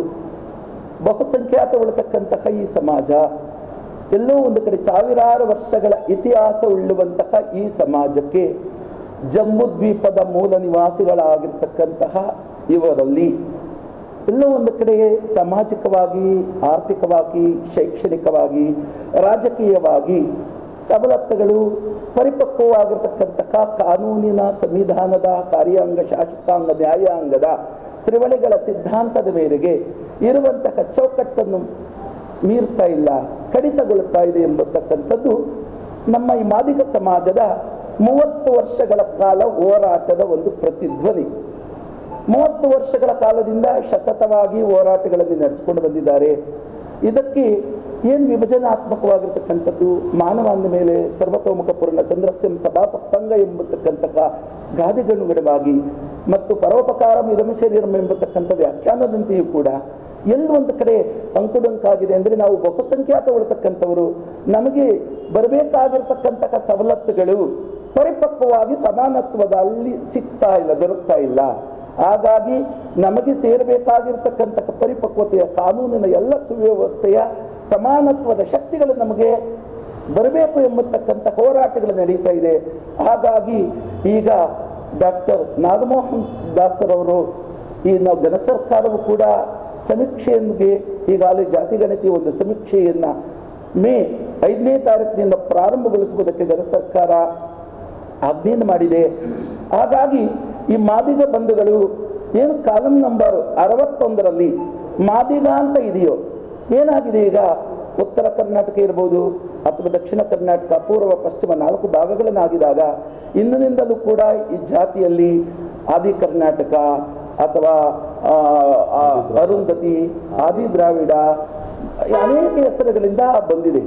ಬಹುಸಂಖ್ಯಾತ ಉಳ್ಳತಕ್ಕಂತಹ ಈ ಸಮಾಜ, ಎಲ್ಲೋ ಒಂದು ಕಡೆ ಸಾವಿರಾರು ವರ್ಷಗಳ ಇತಿಹಾಸ ಉಳ್ಳುವಂತಹ ಈ ಸಮಾಜಕ್ಕೆ ಜಂಬೂ ದ್ವೀಪದ ಮೂಲ ನಿವಾಸಿಗಳಾಗಿರ್ತಕ್ಕಂತಹ ಇವರಲ್ಲಿ ಎಲ್ಲೋ ಒಂದು ಕಡೆ ಸಾಮಾಜಿಕವಾಗಿ, ಆರ್ಥಿಕವಾಗಿ, ಶೈಕ್ಷಣಿಕವಾಗಿ, ರಾಜಕೀಯವಾಗಿ ಸವಲತ್ತುಗಳು ಪರಿಪಕ್ವವಾಗಿರ್ತಕ್ಕಂತಹ ಕಾನೂನಿನ, ಸಂವಿಧಾನದ, ಕಾರ್ಯಾಂಗ, ಶಾಸಕಾಂಗ, ನ್ಯಾಯಾಂಗದ ತ್ರಿವಳಿಗಳ ಸಿದ್ಧಾಂತದ ಮೇರೆಗೆ ಇರುವಂತಹ ಚೌಕಟ್ಟನ್ನು ಮೀರ್ತಾ ಇಲ್ಲ, ಕಡಿತಗೊಳ್ಳುತ್ತಾ ಇದೆ ಎಂಬತಕ್ಕಂಥದ್ದು ನಮ್ಮ ಈ ಮಾದಿಗ ಸಮಾಜದ 30 ವರ್ಷಗಳ ಕಾಲ ಹೋರಾಟದ ಒಂದು ಪ್ರತಿಧ್ವನಿ. 30 ವರ್ಷಗಳ ಕಾಲದಿಂದ ಸತತವಾಗಿ ಹೋರಾಟಗಳನ್ನು ನಡೆಸಿಕೊಂಡು ಬಂದಿದ್ದಾರೆ. ಇದಕ್ಕೆ ಏನು ವಿಭಜನಾತ್ಮಕವಾಗಿರ್ತಕ್ಕಂಥದ್ದು, ಮಾನವನ ಮೇಲೆ ಸರ್ವತೋಮುಖ ಪೂರ್ಣ ಚಂದ್ರಸ್ಯಂ ಸಭಾ ಸಪ್ತಂಗ ಎಂಬತಕ್ಕಂತಹ ಗಾದೆಗನುಗುಣವಾಗಿ ಮತ್ತು ಪರೋಪಕಾರಂ ಇದಂ ಶರೀರಂ ಎಂಬತಕ್ಕಂಥ ವ್ಯಾಖ್ಯಾನದಂತೆಯೂ ಕೂಡ ಎಲ್ಲಿ ಒಂದು ಕಡೆ ಅಂಕುಡೊಂಕಾಗಿದೆ ಅಂದರೆ ನಾವು ಬಹುಸಂಖ್ಯಾತ ಉಳ್ತಕ್ಕಂಥವರು ನಮಗೆ ಬರಬೇಕಾಗಿರ್ತಕ್ಕಂತಹ ಸವಲತ್ತುಗಳು ಪರಿಪಕ್ವವಾಗಿ ಸಮಾನತ್ವದಲ್ಲಿ ಸಿಗ್ತಾ ಇಲ್ಲ, ದೊರಕ್ತಾ ಇಲ್ಲ. ಹಾಗಾಗಿ ನಮಗೆ ಸೇರಬೇಕಾಗಿರ್ತಕ್ಕಂತಹ ಪರಿಪಕ್ವತೆಯ ಕಾನೂನಿನ ಎಲ್ಲ ಸುವ್ಯವಸ್ಥೆಯ ಸಮಾನತ್ವದ ಶಕ್ತಿಗಳು ನಮಗೆ ಬರಬೇಕು ಎಂಬತಕ್ಕಂಥ ಹೋರಾಟಗಳು ನಡೀತಾ ಇದೆ. ಹಾಗಾಗಿ ಈಗ ಡಾಕ್ಟರ್ ನಾಗಮೋಹನ್ ದಾಸರವರು ಈ ನಾವು ಘನ ಸರ್ಕಾರವು ಕೂಡ ಸಮೀಕ್ಷೆಯೊಂದಿಗೆ ಈಗಾಗಲೇ ಜಾತಿಗಣತಿ ಒಂದು ಸಮೀಕ್ಷೆಯನ್ನು ಮೇ 5ನೇ ತಾರೀಕಿನಿಂದ ಪ್ರಾರಂಭಗೊಳಿಸುವುದಕ್ಕೆ ಘನ ಸರ್ಕಾರ ಆಜ್ಞೆಯನ್ನು ಮಾಡಿದೆ. ಹಾಗಾಗಿ ಈ ಮಾದಿಗ ಬಂಧುಗಳು ಏನು ಕಾಲಂ ನಂಬರ್ 61ರಲ್ಲಿ ಮಾದಿಗ ಅಂತ ಇದೆಯೋ, ಏನಾಗಿದೆ ಈಗ ಉತ್ತರ ಕರ್ನಾಟಕ ಇರ್ಬೋದು ಅಥವಾ ದಕ್ಷಿಣ ಕರ್ನಾಟಕ, ಪೂರ್ವ ಪಶ್ಚಿಮ 4 ಭಾಗಗಳನ್ನಾಗಿದಾಗ ಇಂದಿನಿಂದಲೂ ಕೂಡ ಈ ಜಾತಿಯಲ್ಲಿ ಆದಿ ಕರ್ನಾಟಕ ಅಥವಾ ಅರುಂಧತಿ, ಆದಿ ದ್ರಾವಿಡ ಅನೇಕ ಹೆಸರುಗಳಿಂದ ಬಂದಿದೆ.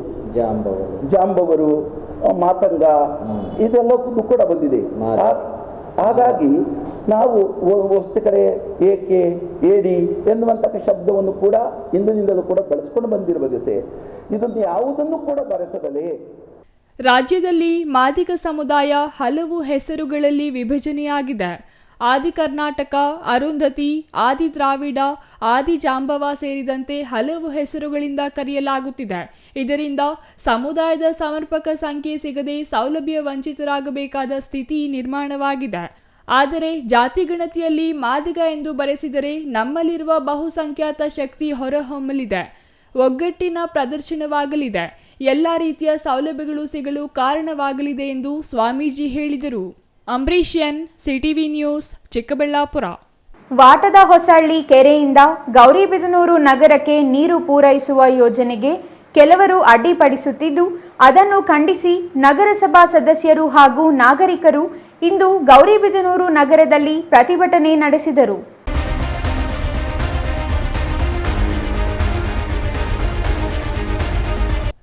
ಜಾಂಬವರು, ಮಾತಂಗ ಇದೆಲ್ಲವೂ ಕೂಡ ಬಂದಿದೆ. ಹಾಗಾಗಿ ನಾವು ಅಷ್ಟು ಕಡೆ ಏಕೆ ಏಡಿ ಎನ್ನುವಂತಹ ಶಬ್ದವನ್ನು ಕೂಡ ಇಂದಿನಿಂದಲೂ ಕೂಡ ಬೆಳೆಸ್ಕೊಂಡು ಬಂದಿರುವ ದಿಸೆ ಇದನ್ನು ಯಾವುದನ್ನು ಕೂಡ ಬರೆಸದಲೇ ರಾಜ್ಯದಲ್ಲಿ ಮಾದಿಗ ಸಮುದಾಯ ಹಲವು ಹೆಸರುಗಳಲ್ಲಿ ವಿಭಜನೆಯಾಗಿದೆ. ಆದಿ ಕರ್ನಾಟಕ, ಅರುಂಧತಿ, ಆದಿ ದ್ರಾವಿಡ, ಆದಿ ಜಾಂಬವ ಸೇರಿದಂತೆ ಹಲವು ಹೆಸರುಗಳಿಂದ ಕರೆಯಲಾಗುತ್ತಿದೆ. ಇದರಿಂದ ಸಮುದಾಯದ ಸಮರ್ಪಕ ಸಂಖ್ಯೆ ಸಿಗದೆ ಸೌಲಭ್ಯ ವಂಚಿತರಾಗಬೇಕಾದ ಸ್ಥಿತಿ ನಿರ್ಮಾಣವಾಗಿದೆ. ಆದರೆ ಜಾತಿಗಣತಿಯಲ್ಲಿ ಮಾದಿಗ ಎಂದು ಬರೆಸಿದರೆ ನಮ್ಮಲ್ಲಿರುವ ಬಹುಸಂಖ್ಯಾತ ಶಕ್ತಿ ಹೊರಹೊಮ್ಮಲಿದೆ, ಒಗ್ಗಟ್ಟಿನ ಪ್ರದರ್ಶನವಾಗಲಿದೆ, ಎಲ್ಲ ರೀತಿಯ ಸೌಲಭ್ಯಗಳು ಸಿಗಲು ಕಾರಣವಾಗಲಿದೆ ಎಂದು ಸ್ವಾಮೀಜಿ ಹೇಳಿದರು. Ambareesh N, CTV news, Chikkaballapur. Watada Hosahalli ಕೆರೆಯಿಂದ ಗೌರಿಬಿದನೂರು ನಗರಕ್ಕೆ ನೀರು ಪೂರೈಸುವ ಯೋಜನೆಗೆ ಕೆಲವರು ಅಡ್ಡಿಪಡಿಸುತ್ತಿದ್ದು, ಅದನ್ನು ಖಂಡಿಸಿ ನಗರಸಭಾ ಸದಸ್ಯರು ಹಾಗೂ ನಾಗರಿಕರು ಇಂದು ಗೌರಿಬಿದನೂರು ನಗರದಲ್ಲಿ ಪ್ರತಿಭಟನೆ ನಡೆಸಿದರು.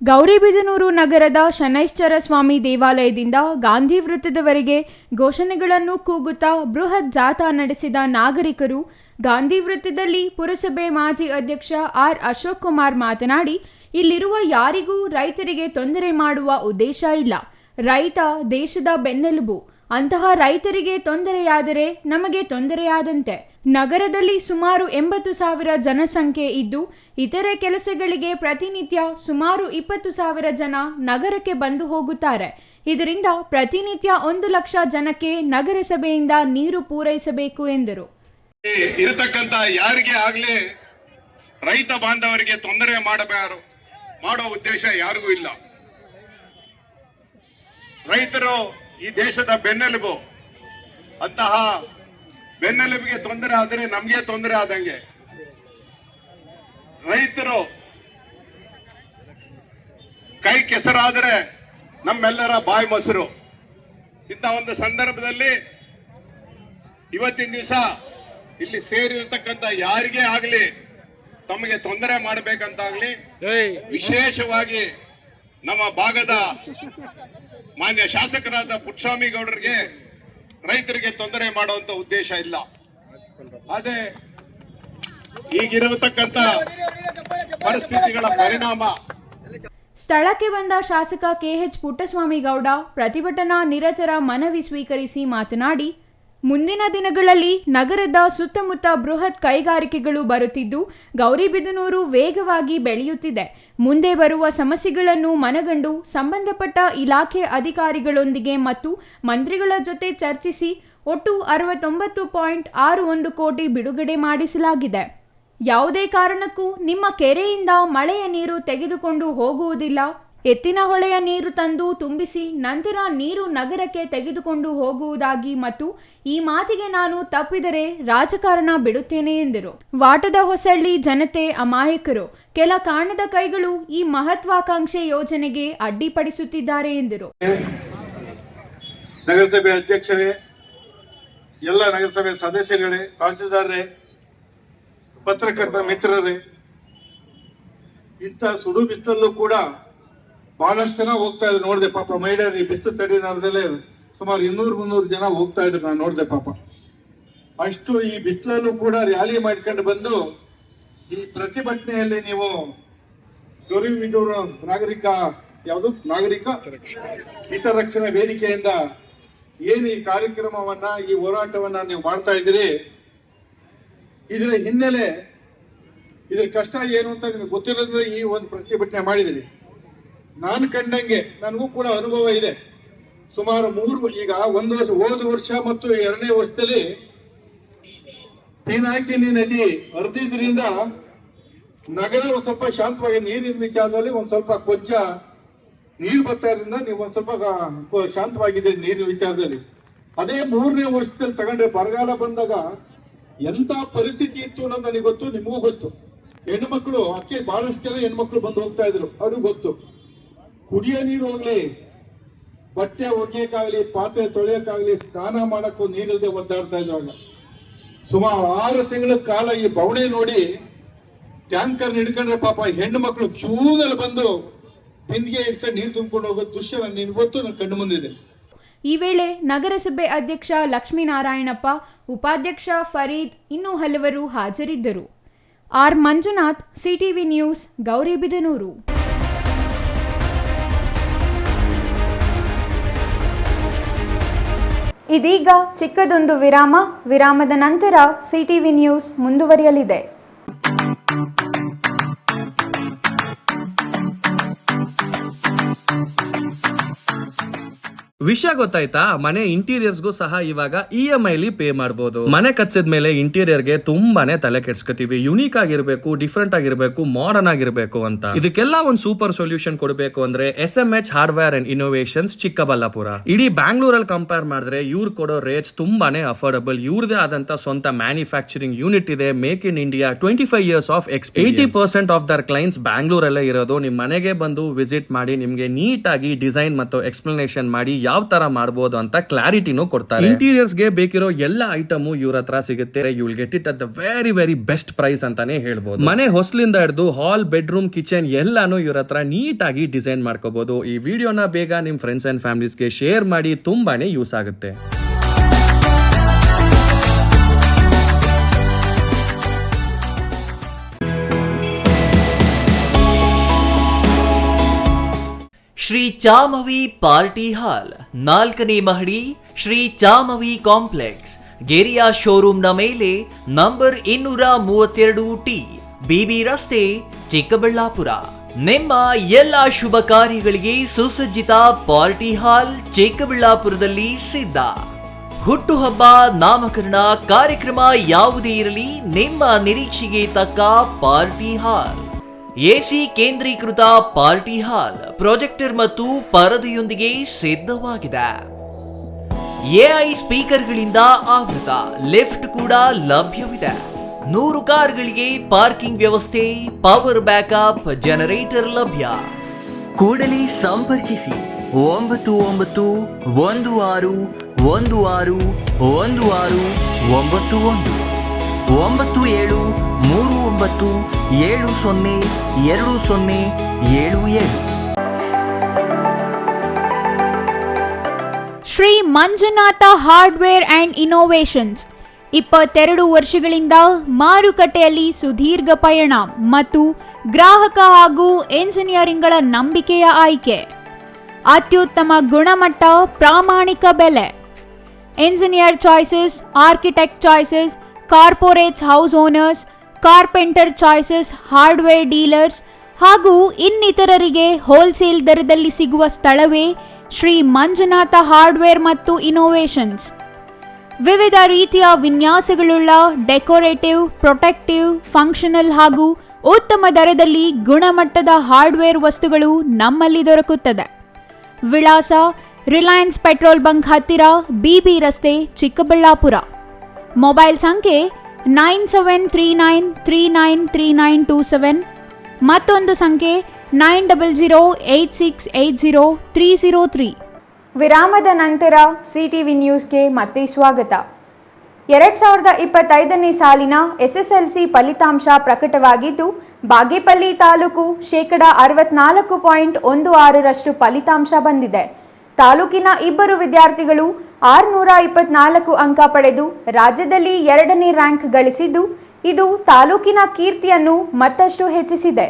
ಗೌರಿಬಿದನೂರು ನಗರದ ಶನೈಶ್ಚರ ಸ್ವಾಮಿ ದೇವಾಲಯದಿಂದ ಗಾಂಧಿ ವೃತ್ತದವರೆಗೆ ಘೋಷಣೆಗಳನ್ನು ಕೂಗುತ್ತಾ ಬೃಹತ್ ಜಾಥಾ ನಡೆಸಿದ ನಾಗರಿಕರು ಗಾಂಧಿ ವೃತ್ತದಲ್ಲಿ ಪುರಸಭೆ ಮಾಜಿ ಅಧ್ಯಕ್ಷ ಆರ್ ಅಶೋಕ್ ಕುಮಾರ್ ಮಾತನಾಡಿ, ಇಲ್ಲಿರುವ ಯಾರಿಗೂ ರೈತರಿಗೆ ತೊಂದರೆ ಮಾಡುವ ಉದ್ದೇಶ ಇಲ್ಲ. ರೈತ ದೇಶದ ಬೆನ್ನೆಲುಬು. ಅಂತಹ ರೈತರಿಗೆ ತೊಂದರೆಯಾದರೆ ನಮಗೆ ತೊಂದರೆಯಾದಂತೆ. ನಗರದಲ್ಲಿ ಸುಮಾರು 80,000 ಜನಸಂಖ್ಯೆ ಇದ್ದು, ಇತರೆ ಕೆಲಸಗಳಿಗೆ ಪ್ರತಿನಿತ್ಯ ಸುಮಾರು 20,000 ಜನ ನಗರಕ್ಕೆ ಬಂದು ಹೋಗುತ್ತಾರೆ. ಇದರಿಂದ ಪ್ರತಿನಿತ್ಯ 1 ಲಕ್ಷ ಜನಕ್ಕೆ ನಗರಸಭೆಯಿಂದ ನೀರು ಪೂರೈಸಬೇಕು ಎಂದರು. ಇರತಕ್ಕಂತ ಯಾರಿಗೆ ಆಗ್ಲಿ ರೈತ ಬಾಂಧವರಿಗೆ ತೊಂದರೆ ಮಾಡೋ ಉದ್ದೇಶ ಯಾರಿಗೂ ಇಲ್ಲ. ರೈತರು ಈ ದೇಶದ ಬೆನ್ನೆಲುಬು. ಅಂತಹ ಬೆನ್ನೆಲುಬಿಗೆ ತೊಂದರೆ ಆದರೆ ನಮಗೆ ತೊಂದರೆ ಆದಂಗೆ. ರೈತರು ಕೈ ಕೆಸರಾದರೆ ನಮ್ಮೆಲ್ಲರ ಬಾಯಿ ಮೊಸರು. ಇಂಥ ಒಂದು ಸಂದರ್ಭದಲ್ಲಿ ಇವತ್ತಿನ ದಿವಸ ಇಲ್ಲಿ ಸೇರಿರ್ತಕ್ಕಂಥ ಯಾರಿಗೇ ಆಗಲಿ ತಮಗೆ ತೊಂದರೆ ಮಾಡಬೇಕಂತಾಗ್ಲಿ, ವಿಶೇಷವಾಗಿ ನಮ್ಮ ಭಾಗದ ಮಾನ್ಯ ಶಾಸಕರಾದ ಪುಟ್ಟಸ್ವಾಮಿ ಗೌಡರಿಗೆ ರೈತರಿಗೆ ತೊಂದರೆ ಮಾಡುವಂತ ಉದ್ದೇಶ ಇಲ್ಲ. ಅದೇ ಈಗಿರತಕ್ಕಂತ ಪರಿಸ್ಥಿತಿಗಳ ಪರಿಣಾಮ. ಸ್ಥಳಕ್ಕೆ ಬಂದ ಶಾಸಕ ಕೆಎಚ್ ಪುಟ್ಟಸ್ವಾಮಿ ಗೌಡ ಪ್ರತಿಭಟನಾ ನಿರತರ ಮನವಿ ಸ್ವೀಕರಿಸಿ ಮಾತನಾಡಿ, ಮುಂದಿನ ದಿನಗಳಲ್ಲಿ ನಗರದ ಸುತ್ತಮುತ್ತ ಬೃಹತ್ ಕೈಗಾರಿಕೆಗಳು ಬರುತ್ತಿದ್ದು ಗೌರಿಬಿದನೂರು ವೇಗವಾಗಿ ಬೆಳೆಯುತ್ತಿದೆ. ಮುಂದೆ ಬರುವ ಸಮಸ್ಯೆಗಳನ್ನು ಮನಗಂಡು ಸಂಬಂಧಪಟ್ಟ ಇಲಾಖೆ ಅಧಿಕಾರಿಗಳೊಂದಿಗೆ ಮತ್ತು ಮಂತ್ರಿಗಳ ಜೊತೆ ಚರ್ಚಿಸಿ ಒಟ್ಟು 69.61 ಕೋಟಿ ಬಿಡುಗಡೆ ಮಾಡಿಸಲಾಗಿದೆ. ಯಾವುದೇ ಕಾರಣಕ್ಕೂ ನಿಮ್ಮ ಕೆರೆಯಿಂದ ಮಳೆಯ ನೀರು ತೆಗೆದುಕೊಂಡು ಹೋಗುವುದಿಲ್ಲ. ಎತ್ತಿನ ಹೊಳೆಯ ನೀರು ತಂದು ತುಂಬಿಸಿ ನಂತರ ನೀರು ನಗರಕ್ಕೆ ತೆಗೆದುಕೊಂಡು ಹೋಗುವುದಾಗಿ ಮತ್ತು ಈ ಮಾತಿಗೆ ನಾನು ತಪ್ಪಿದರೆ ರಾಜಕಾರಣ ಬಿಡುತ್ತೇನೆ ಎಂದರು. ವಾಟದ ಹೊಸಳ್ಳಿ ಜನತೆ ಅಮಾಯಕರು. ಕೆಲ ಕಾಣದ ಕೈಗಳು ಈ ಮಹತ್ವಾಕಾಂಕ್ಷೆ ಯೋಜನೆಗೆ ಅಡ್ಡಿಪಡಿಸುತ್ತಿದ್ದಾರೆ ಎಂದರು. ನಗರಸಭೆ ಅಧ್ಯಕ್ಷರೇ, ಎಲ್ಲ ನಗರಸಭೆ ಸದಸ್ಯರುಗಳೇ, ತಹಸೀಲ್ದಾರರೇ, ಪತ್ರಕರ್ತರ ಮಿತ್ರರೇ, ಇಂಥ ಸುಡು ಬಿಸಿಲಲ್ಲೂ ಕೂಡ ಬಹಳಷ್ಟು ಜನ ಹೋಗ್ತಾ ಇದ್ರು. ನೋಡಿದೆ ಪಾಪ ಮಹಿಳೆಯರು ಈ ಬಿಸಿಲು ತಡೆಯೋದ್ರಲ್ಲೇ ಸುಮಾರು 200-300 ಜನ ಹೋಗ್ತಾ ಇದ್ರು. ನಾನು ನೋಡಿದೆ ಪಾಪ. ಅಷ್ಟು ಈ ಬಿಸಿಲಲ್ಲೂ ಕೂಡ ರ್ಯಾಲಿ ಮಾಡ್ಕೊಂಡು ಬಂದು ಈ ಪ್ರತಿಭಟನೆಯಲ್ಲಿ ನೀವು ಗೌರವಿದವರು ನಾಗರಿಕ ಹಿತರಕ್ಷಣಾ ವೇದಿಕೆಯಿಂದ ಏನು ಈ ಕಾರ್ಯಕ್ರಮವನ್ನ ಈ ಹೋರಾಟವನ್ನ ನೀವು ಮಾಡ್ತಾ ಇದ್ದೀರಿ, ಇದರ ಹಿನ್ನೆಲೆ ಇದ್ರ ಕಷ್ಟ ಏನು ಅಂತ ನಿಮಗೆ ಗೊತ್ತಿರೋದ್ರೆ ಈ ಒಂದು ಪ್ರತಿಭಟನೆ ಮಾಡಿದಿರಿ. ನಾನು ಕಂಡಂಗೆ ನನಗೂ ಕೂಡ ಅನುಭವ ಇದೆ. ಸುಮಾರು ಈಗ ಹೋದ ವರ್ಷ ಮತ್ತು 2ನೇ ವರ್ಷದಲ್ಲಿ ಪಿನಾಕಿನಿ ನದಿ ಹರಿದಿದ್ರಿಂದ ನಗರ ಸ್ವಲ್ಪ ಶಾಂತವಾಗಿ ನೀರಿನ ವಿಚಾರದಲ್ಲಿ ಒಂದ್ ಸ್ವಲ್ಪ ಕೊಂಚ ನೀರು ಬರ್ತಾ ಇದ್ರಿಂದ ನೀವು ಒಂದ್ ಸ್ವಲ್ಪ ಶಾಂತವಾಗಿದ್ದೀರಿ ನೀರಿನ ವಿಚಾರದಲ್ಲಿ. ಅದೇ 3ನೇ ವರ್ಷದಲ್ಲಿ ತಗೊಂಡ್ರೆ ಬರಗಾಲ ಬಂದಾಗ ಎಂತ ಪರಿಸ್ಥಿತಿ ಇತ್ತು ಅನ್ನೋದು ನನಗೆ ಗೊತ್ತು, ನಿಮಗೂ ಗೊತ್ತು. ಹೆಣ್ಮಕ್ಳು ಅದಕ್ಕೆ ಬಹಳಷ್ಟು ಜನ ಹೆಣ್ಮಕ್ಳು ಬಂದು ಹೋಗ್ತಾ ಇದ್ರು, ಅವ್ರಿಗೂ ಗೊತ್ತು. ಕುಡಿಯೋ ನೀರು ಹೋಗ್ಲಿ, ಬಟ್ಟೆ ಒಗೆಯಕ್ಕಾಗ್ಲಿ, ಪಾತ್ರೆ ತೊಳೆಯಕ್ಕಾಗ್ಲಿ, ಸ್ನಾನ ಮಾಡಕ್ಕೂ ನೀರಿಲ್ಲದೆ ಒದ್ದಾಡ್ತಾ ಇದ್ರು. ಸುಮಾರು 6 ತಿಂಗಳ ಕಾಲ ಈ ಬವಣೆ ನೋಡಿ ಟ್ಯಾಂಕರ್ ಹಿಡ್ಕೊಂಡ್ರೆ ಪಾಪ ಹೆಣ್ಣು ಮಕ್ಕಳು ಕ್ಯೂನಲ್ಲಿ ಬಂದು ಬಿಂದಿಗೆ ಇಟ್ಕೊಂಡು ನೀರು ತುಂಬಿಕೊಂಡು ಹೋಗೋ ದೃಶ್ಯ ನಿನ್ಗೆ ಗೊತ್ತು, ನನ್ನ ಕಣ್ಣು ಮುಂದಿದೆ. ಈ ವೇಳೆ ನಗರಸಭೆ ಅಧ್ಯಕ್ಷ ಲಕ್ಷ್ಮೀನಾರಾಯಣಪ್ಪ, ಉಪಾಧ್ಯಕ್ಷ ಫರೀದ್, ಇನ್ನೂ ಹಲವರು ಹಾಜರಿದ್ದರು. R Manjunath, CTV news, Gauribidanur. ಇದೀಗ ಚಿಕ್ಕದೊಂದು ವಿರಾಮದ ನಂತರ ಸಿಟಿವಿ ನ್ಯೂಸ್ ಮುಂದುವರಿಯಲಿದೆ. ವಿಷಯ ಗೊತ್ತಾಯ್ತಾ? ಮನೆ ಇಂಟೀರಿಯರ್ಸ್ಗೂ ಸಹ ಇವಾಗ EMI ಪೇ ಮಾಡಬಹುದು. ಮನೆ ಕಚ್ಚಿದ ಮೇಲೆ ಇಂಟೀರಿಯರ್ಗೆ ತುಂಬಾನೇ ತಲೆ ಕೆಡ್ಸ್ಕೊತೀವಿ. ಯುನೀಕ್ ಆಗಿರ್ಬೇಕು, ಡಿಫ್ರೆಂಟ್ ಆಗಿರ್ಬೇಕು, ಮಾಡರ್ನ್ ಆಗಿರ್ಬೇಕು ಅಂತ. ಇದಕ್ಕೆಲ್ಲ ಒಂದು ಸೂಪರ್ ಸೊಲ್ಯೂಷನ್ ಕೊಡಬೇಕು ಅಂದ್ರೆ SMH hardware and innovations Chikkaballapur. ಇಡೀ ಬ್ಯಾಂಗ್ಳೂರಲ್ಲಿ ಕಂಪೇರ್ ಮಾಡಿದ್ರೆ ಇವ್ರು ಕೊಡೋ ರೇಟ್ಸ್ ತುಂಬಾನೇ ಅಫೋರ್ಡಬಲ್. ಇವ್ರದೇ ಆದಂತ ಸ್ವಂತ ಮ್ಯಾನುಫ್ಯಾಕ್ಚರಿಂಗ್ ಯೂನಿಟ್ ಇದೆ. Make in India, 25 years of experience. 80% of their clients ಬ್ಯಾಂಗ್ಳೂರಲ್ಲೇ ಇರೋದು. ನಿಮ್ ಮನೆಗೆ ಬಂದು ವಿಸಿಟ್ ಮಾಡಿ ನಿಮ್ಗೆ ನೀಟ್ ಆಗಿ ಡಿಸೈನ್ ಮತ್ತು ಎಕ್ಸ್ಪ್ಲನೇಷನ್ ಮಾಡಿ ಯಾವ ತರ ಮಾಡಬಹುದು ಅಂತ ಕ್ಲಾರಿಟಿನೂ ಕೊಡ್ತಾರೆ. ಇಂಟೀರಿಯರ್ಸ್ ಗೆ ಬೇಕಿರೋ ಎಲ್ಲ ಐಟಮ್ ಇವ್ರ ಹತ್ರ ಸಿಗುತ್ತೆ. You will get it at the very very best price ಅಂತಾನೆ ಹೇಳ್ಬೋದು. ಮನೆ ಹೊಸಲಿಂದ ಹಿಡಿದು ಹಾಲ್, ಬೆಡ್ರೂಮ್, ಕಿಚನ್ ಎಲ್ಲಾನು ಇವ್ರ ಹತ್ರ ನೀಟ್ ಆಗಿ ಡಿಸೈನ್ ಮಾಡ್ಕೋಬಹುದು. ಈ ವಿಡಿಯೋನ ಬೇಗ ನಿಮ್ ಫ್ರೆಂಡ್ಸ್ ಅಂಡ್ ಫ್ಯಾಮಿಲೀಸ್ಗೆ ಶೇರ್ ಮಾಡಿ, ತುಂಬಾನೇ ಯೂಸ್ ಆಗುತ್ತೆ. ಶ್ರೀ ಚಾಮವಿ ಪಾರ್ಟಿ ಹಾಲ್, 4ನೇ ಮಹಡಿ, ಶ್ರೀ ಚಾಮವಿ ಕಾಂಪ್ಲೆಕ್ಸ್, ಗೆರಿಯಾ ಶೋರೂಮ್ನ ಮೇಲೆ, ನಂಬರ್ 232T, BB ರಸ್ತೆ, ಚಿಕ್ಕಬಳ್ಳಾಪುರ. ನಿಮ್ಮ ಎಲ್ಲ ಶುಭ ಕಾರ್ಯಗಳಿಗೆ ಸುಸಜ್ಜಿತ ಪಾರ್ಟಿ ಹಾಲ್ ಚಿಕ್ಕಬಳ್ಳಾಪುರದಲ್ಲಿ ಸಿದ್ಧ. ಹುಟ್ಟುಹಬ್ಬ, ನಾಮಕರಣ, ಕಾರ್ಯಕ್ರಮ ಯಾವುದೇ ಇರಲಿ, ನಿಮ್ಮ ನಿರೀಕ್ಷೆಗೆ ತಕ್ಕ ಪಾರ್ಟಿ ಹಾಲ್. AC ಕೇಂದ್ರೀಕೃತ ಪಾರ್ಟಿ ಹಾಲ್, ಪ್ರೊಜೆಕ್ಟರ್ ಮತ್ತು ಪರದೆಯೊಂದಿಗೆ ಸಿದ್ಧವಾಗಿದೆ. AI ಸ್ಪೀಕರ್ಗಳಿಂದ ಆವೃತ, ಲಿಫ್ಟ್ ಕೂಡ ಲಭ್ಯವಿದೆ. 100 ಕಾರ್ಗಳಿಗೆ ಪಾರ್ಕಿಂಗ್ ವ್ಯವಸ್ಥೆ, ಪವರ್ ಬ್ಯಾಕಪ್, ಜನರೇಟರ್ ಲಭ್ಯ. ಕೂಡಲೇ ಸಂಪರ್ಕಿಸಿ 9916161691 9739702077. Shri Manjunatha hardware and innovations 22 ವರ್ಷಗಳಿಂದ ಮಾರುಕಟ್ಟೆಯಲ್ಲಿ ಸುದೀರ್ಘ ಪಯಣ ಮತ್ತು ಗ್ರಾಹಕ ಹಾಗೂ ಎಂಜಿನಿಯರಿಂಗ್ಗಳ ನಂಬಿಕೆಯ ಆಯ್ಕೆ. ಅತ್ಯುತ್ತಮ ಗುಣಮಟ್ಟ, ಪ್ರಾಮಾಣಿಕ ಬೆಲೆ. Engineer choices, architect choices, corporates, house owners, carpenter choices, hardware dealers ಹಾಗೂ ಇನ್ನಿತರರಿಗೆ ಹೋಲ್ಸೇಲ್ ದರದಲ್ಲಿ ಸಿಗುವ ಸ್ಥಳವೇ ಶ್ರೀ ಮಂಜುನಾಥ ಹಾರ್ಡ್ವೇರ್ ಮತ್ತು ಇನ್ನೋವೇಷನ್ಸ್. ವಿವಿಧ ರೀತಿಯ ವಿನ್ಯಾಸಗಳುಳ್ಳ ಡೆಕೋರೇಟಿವ್, ಪ್ರೊಟೆಕ್ಟಿವ್, ಫಂಕ್ಷನಲ್ ಹಾಗೂ ಉತ್ತಮ ದರದಲ್ಲಿ ಗುಣಮಟ್ಟದ ಹಾರ್ಡ್ವೇರ್ ವಸ್ತುಗಳು ನಮ್ಮಲ್ಲಿ ದೊರಕುತ್ತದೆ. ವಿಳಾಸ: ರಿಲಯನ್ಸ್ ಪೆಟ್ರೋಲ್ ಬಂಕ್ ಹತ್ತಿರ, BB ರಸ್ತೆ, ಚಿಕ್ಕಬಳ್ಳಾಪುರ. ಮೊಬೈಲ್ ಸಂಖ್ಯೆ 9739393927, ಮತ್ತೊಂದು ಸಂಖ್ಯೆ 9008680303. ವಿರಾಮದ ನಂತರ ಸಿಟಿವಿ ನ್ಯೂಸ್ಗೆ ಮತ್ತೆ ಸ್ವಾಗತ. 2025ನೇ ಸಾಲಿನ SSLC ಫಲಿತಾಂಶ ಪ್ರಕಟವಾಗಿದ್ದು, ಬಾಗೇಪಲ್ಲಿ ತಾಲೂಕು 64.16% ಫಲಿತಾಂಶ ಬಂದಿದೆ. ತಾಲೂಕಿನ 2 ವಿದ್ಯಾರ್ಥಿಗಳು 624 ಅಂಕ ಪಡೆದು ರಾಜ್ಯದಲ್ಲಿ 2ನೇ ರ್ಯಾಂಕ್ ಗಳಿಸಿದ್ದು, ಇದು ತಾಲೂಕಿನ ಕೀರ್ತಿಯನ್ನು ಮತ್ತಷ್ಟು ಹೆಚ್ಚಿಸಿದೆ.